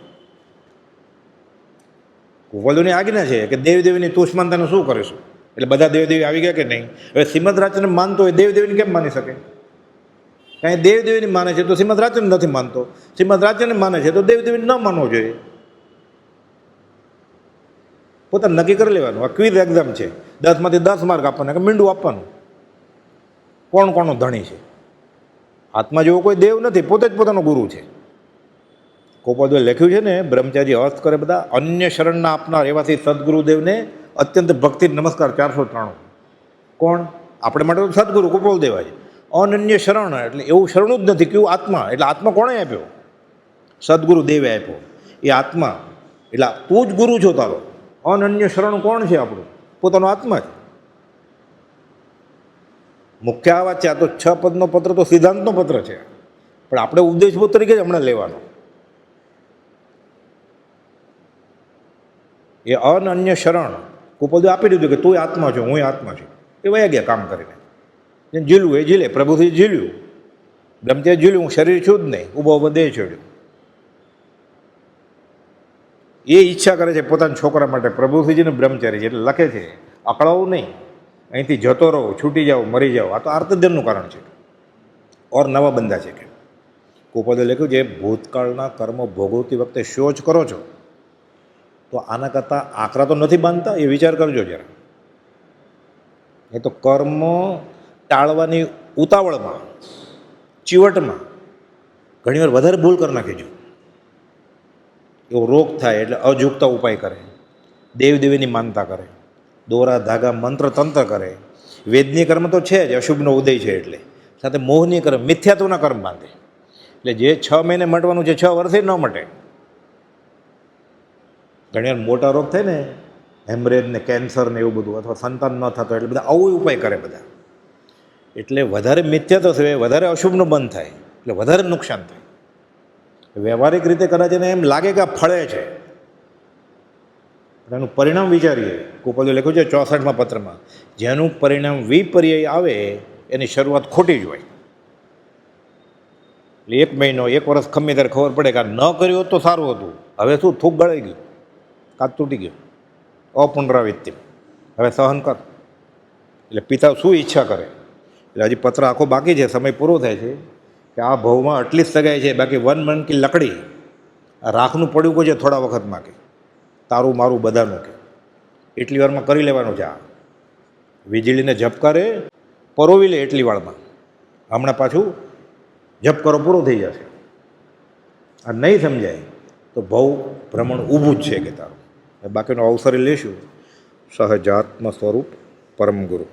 Speaker 1: કુપાલદેવની આજ્ઞા છે કે દેવ દેવીની તુષ્માનતાને શું કરીશું. એટલે બધા દેવદેવી આવી ગયા કે નહીં? હવે શ્રીમદ રાજચંદ્ર માનતો હોય, દેવદેવીને કેમ માની શકે? કાંઈ દેવદેવીને માને છે તો શ્રીમદ રાજચંદ્ર નથી માનતો, શ્રીમદ રાજચંદ્ર માને છે તો દેવદેવીને ન માનવો જોઈએ. પોતાને નક્કી કરી લેવાનું. આ ક્વિઝ એક્ઝામ છે, 10માંથી 10 માર્ક આપવાના કે મીંડું આપવાનું. કોણ કોનો ધણી છે? આત્મા જેવો કોઈ દેવ નથી, પોતે જ પોતાનો ગુરુ છે. કુપાલદેવે લખ્યું છે ને, બ્રહ્મચારી અર્થ કરે બધા, અન્ય શરણના આપનાર એવાથી સદગુરુદેવને અત્યંત ભક્તિ નમસ્કાર. 493. કોણ? આપણે માટે તો સદગુરુ કુપાલદેવ છે. અનન્ય શરણ એટલે એવું શરણું જ નથી, કેવું આત્મા. એટલે આત્મા કોણે આપ્યો? સદગુરુ દેવે આપ્યો. એ આત્મા એટલે તું જ ગુરુ છો તારો. અનન્ય શરણ કોણ છે? આપણું પોતાનો આત્મા છે. મુખ્ય આ વાત છે. આ તો 6 પદનો પત્ર તો સિદ્ધાંતનો પત્ર છે, પણ આપણે ઉદ્દેશભૂત તરીકે જ હમણાં લેવાનો. એ અનન્ય શરણ કુપાલદેવે આપી દીધું કે તું આત્મા છો, હું આત્મા છું. એ વયા ગયા કામ કરીને. જેમ ઝીલવું એ ઝીલે, પ્રભુથી ઝીલ્યું, બ્રહ્મચારી ઝીલ્યું, હું શરીર છું જ નહીં, ઊભો ઊભો દેહ છોડ્યું. એ ઈચ્છા કરે છે પોતાના છોકરા માટે, પ્રભુથીજીને બ્રહ્મચારી છે. એટલે લખે છે અકળાવું નહીં, અહીંથી જતો રહો, છૂટી જાઓ, મરી જાઓ. આ તો આર્તજનનું કારણ છે, ઓર નવા બંધા છે. કે કુપાલદેવે લખ્યું છે, ભૂતકાળના કર્મો ભોગવતી વખતે શોચ કરો છો તો આના કરતાં આકરા તો નથી બાંધતા? એ વિચાર કરજો જરા. એ તો કર્મ ટાળવાની ઉતાવળમાં, ચીવટમાં ઘણીવાર વધારે ભૂલ કરી નાખી છું. એવો રોગ થાય એટલે અજુગતા ઉપાય કરે, દેવદેવીની માનતા કરે, દોરા ધાગા મંત્ર તંત્ર કરે. વેદનીય કર્મ તો છે જ, અશુભનો ઉદય છે એટલે, સાથે મોહનીય કર્મ, મિથ્યાત્વના કર્મ બાંધે. એટલે જે 6 મહિને મટવાનું છે, 6 વર્ષે ન મટે. ઘણીવાર મોટા રોગ થાય ને, હેમરેજ ને કેન્સર ને એવું બધું, અથવા સંતાન ન થતો, એટલે બધા આવો ઉપાય કરે બધા. એટલે વધારે મિથ્યાત્વ થશે, વધારે અશુભનો બંધ થાય, એટલે વધારે નુકસાન થાય. વ્યવહારિક રીતે કદાચ એને એમ લાગે કે આ ફળે છે, એનું પરિણામ વિચારીએ. કુપાલદેવે લખ્યું છે 64મા પત્રમાં, જેનું પરિણામ વિપર્યય આવે એની શરૂઆત ખોટી જ હોય. એટલે 1 મહિનો 1 વર્ષ ખમી ત્યારે ખબર પડે કે આ ન કર્યું હોત તો સારું હતું. હવે શું, થૂક ગળાઈ ગયું, કાચ તૂટી ગયું, અપુનરાવૃત્તિ, હવે સહન કર. એટલે પિતા શું ઈચ્છા કરે? એટલે હજી પત્ર આખો બાકી છે, સમય પૂરો થાય છે કે આ ભાવમાં આટલી જ સગાઈ છે, બાકી 1 મન કી લકડી, આ રાખનું પડ્યું કોઈ છે થોડા વખતમાં, કે તારું મારું બધાનું, કે એટલી વારમાં કરી લેવાનું છે. આ વીજળીને ઝબકારે પરોવી લે એટલી વારમાં, હમણાં પાછું ઝબકારો પૂરો થઈ જશે. આ નહીં સમજાય તો ભવ ભ્રમણ ઊભું જ છે કે તારું. બાકીનો અવસરે લેશું. સહજાત્મ સ્વરૂપ પરમ ગુરુ.